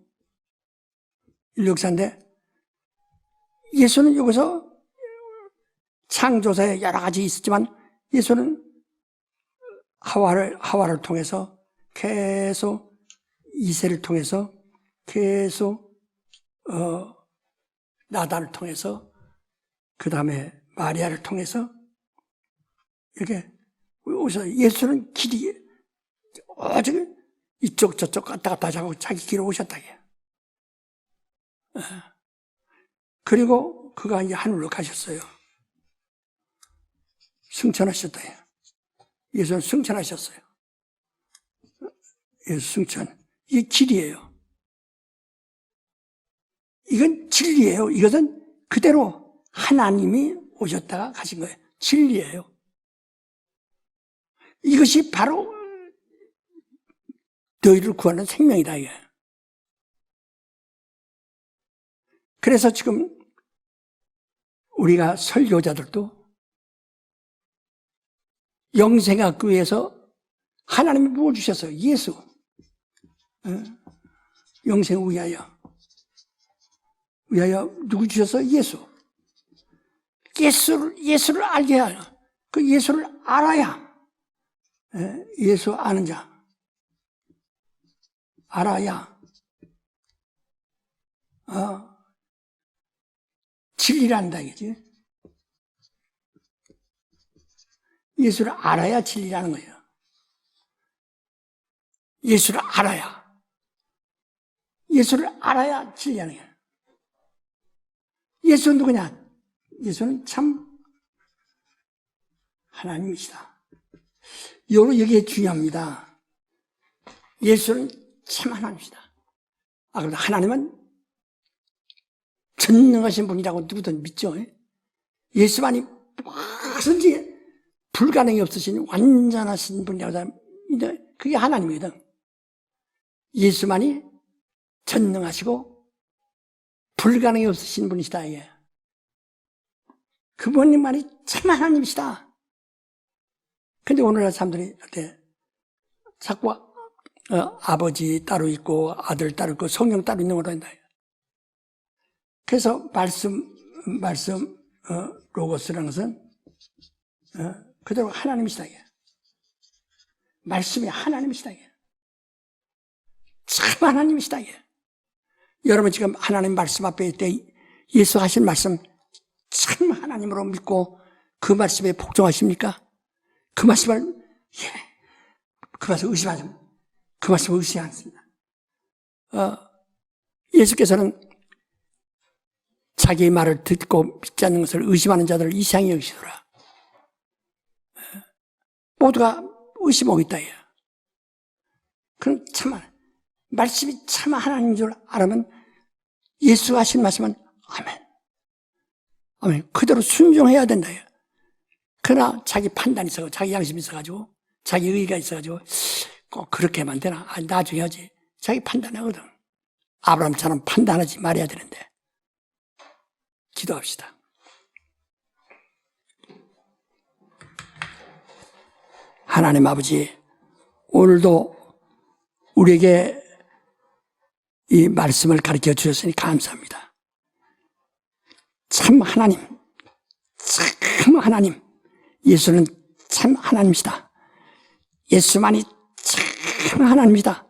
인류 역사인데 예수는 여기서 창조사에 여러 가지 있었지만 예수는 하와를 통해서 계속 이세를 통해서 계속 나단을 통해서 그 다음에 마리아를 통해서 이렇게 오셔서 예수는 길이 아주 이쪽 저쪽 갔다 갔다 하고 자기 길로 오셨다. 그리고 그가 이제 하늘로 가셨어요. 승천하셨다. 예수는 승천하셨어요. 예수 승천. 이게 길이에요. 이건 진리예요. 이것은 그대로 하나님이 오셨다가 가신 거예요. 진리예요. 이것이 바로 너희를 구하는 생명이다. 이게. 그래서 지금 우리가 설교자들도 영생학교에서 하나님이 뭘 주셨어요? 예수. 영생을 위하여 누구 주셨어요? 예수. 예수를 알게 해야 해요. 그 예수를 알아야 예수 아는 자 알아야 진리를 안다 이거지. 예수를 알아야 진리라는 거예요. 예수를 알아야 진리라는 거예요. 예수는 누구냐? 예수는 참 하나님이시다. 이게 중요합니다. 예수는 참 하나님이시다. 그런데 하나님은 전능하신 분이라고 누구든 믿죠. 예수만이 무엇인지 불가능이 없으신 완전하신 분이라고 믿어요. 그게 하나님이거든. 예수만이 전능하시고 불가능이 없으신 분이시다. 이게. 그분만이 참 하나님이시다. 근데 오늘날 사람들이 자꾸 아버지 따로 있고 아들 따로 있고 성령 따로 있는 걸로 한다. 그래서 말씀 로고스라는 것은 그대로 하나님이시다. 이게. 말씀이 하나님이시다. 이게. 참 하나님이시다. 이게. 여러분 지금 하나님 말씀 앞에 있을 때 예수 하신 말씀 참 하나님으로 믿고 그 말씀에 복종하십니까? 그 말씀을 의심하지 그 말씀을 의심하지 않습니다. 예수께서는 자기의 말을 듣고 믿지 않는 것을 의심하는 자들을 이상히 여기시더라. 모두가 의심하고 있다. 그럼 참 말씀이 참 하나님인 줄 알면 예수 하신 말씀은 아멘. 그대로 순종해야 된다. 그러나 자기 판단이 있어가지고 자기 양심이 있어가지고 자기 의의가 있어가지고 꼭 그렇게 하면 되나? 나중에 하지. 자기 판단하거든. 아브라함처럼 판단하지 말아야 되는데. 기도합시다. 하나님 아버지, 오늘도 우리에게 이 말씀을 가르쳐 주셨으니 감사합니다. 참 하나님, 예수는 참 하나님이시다. 예수만이 참 하나님이다.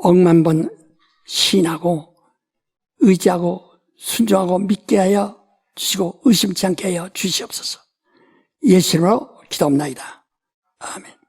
억만 번 신하고 의지하고 순종하고 믿게 하여 주시고 의심치 않게 하여 주시옵소서. 예수로 기도합나이다. 아멘.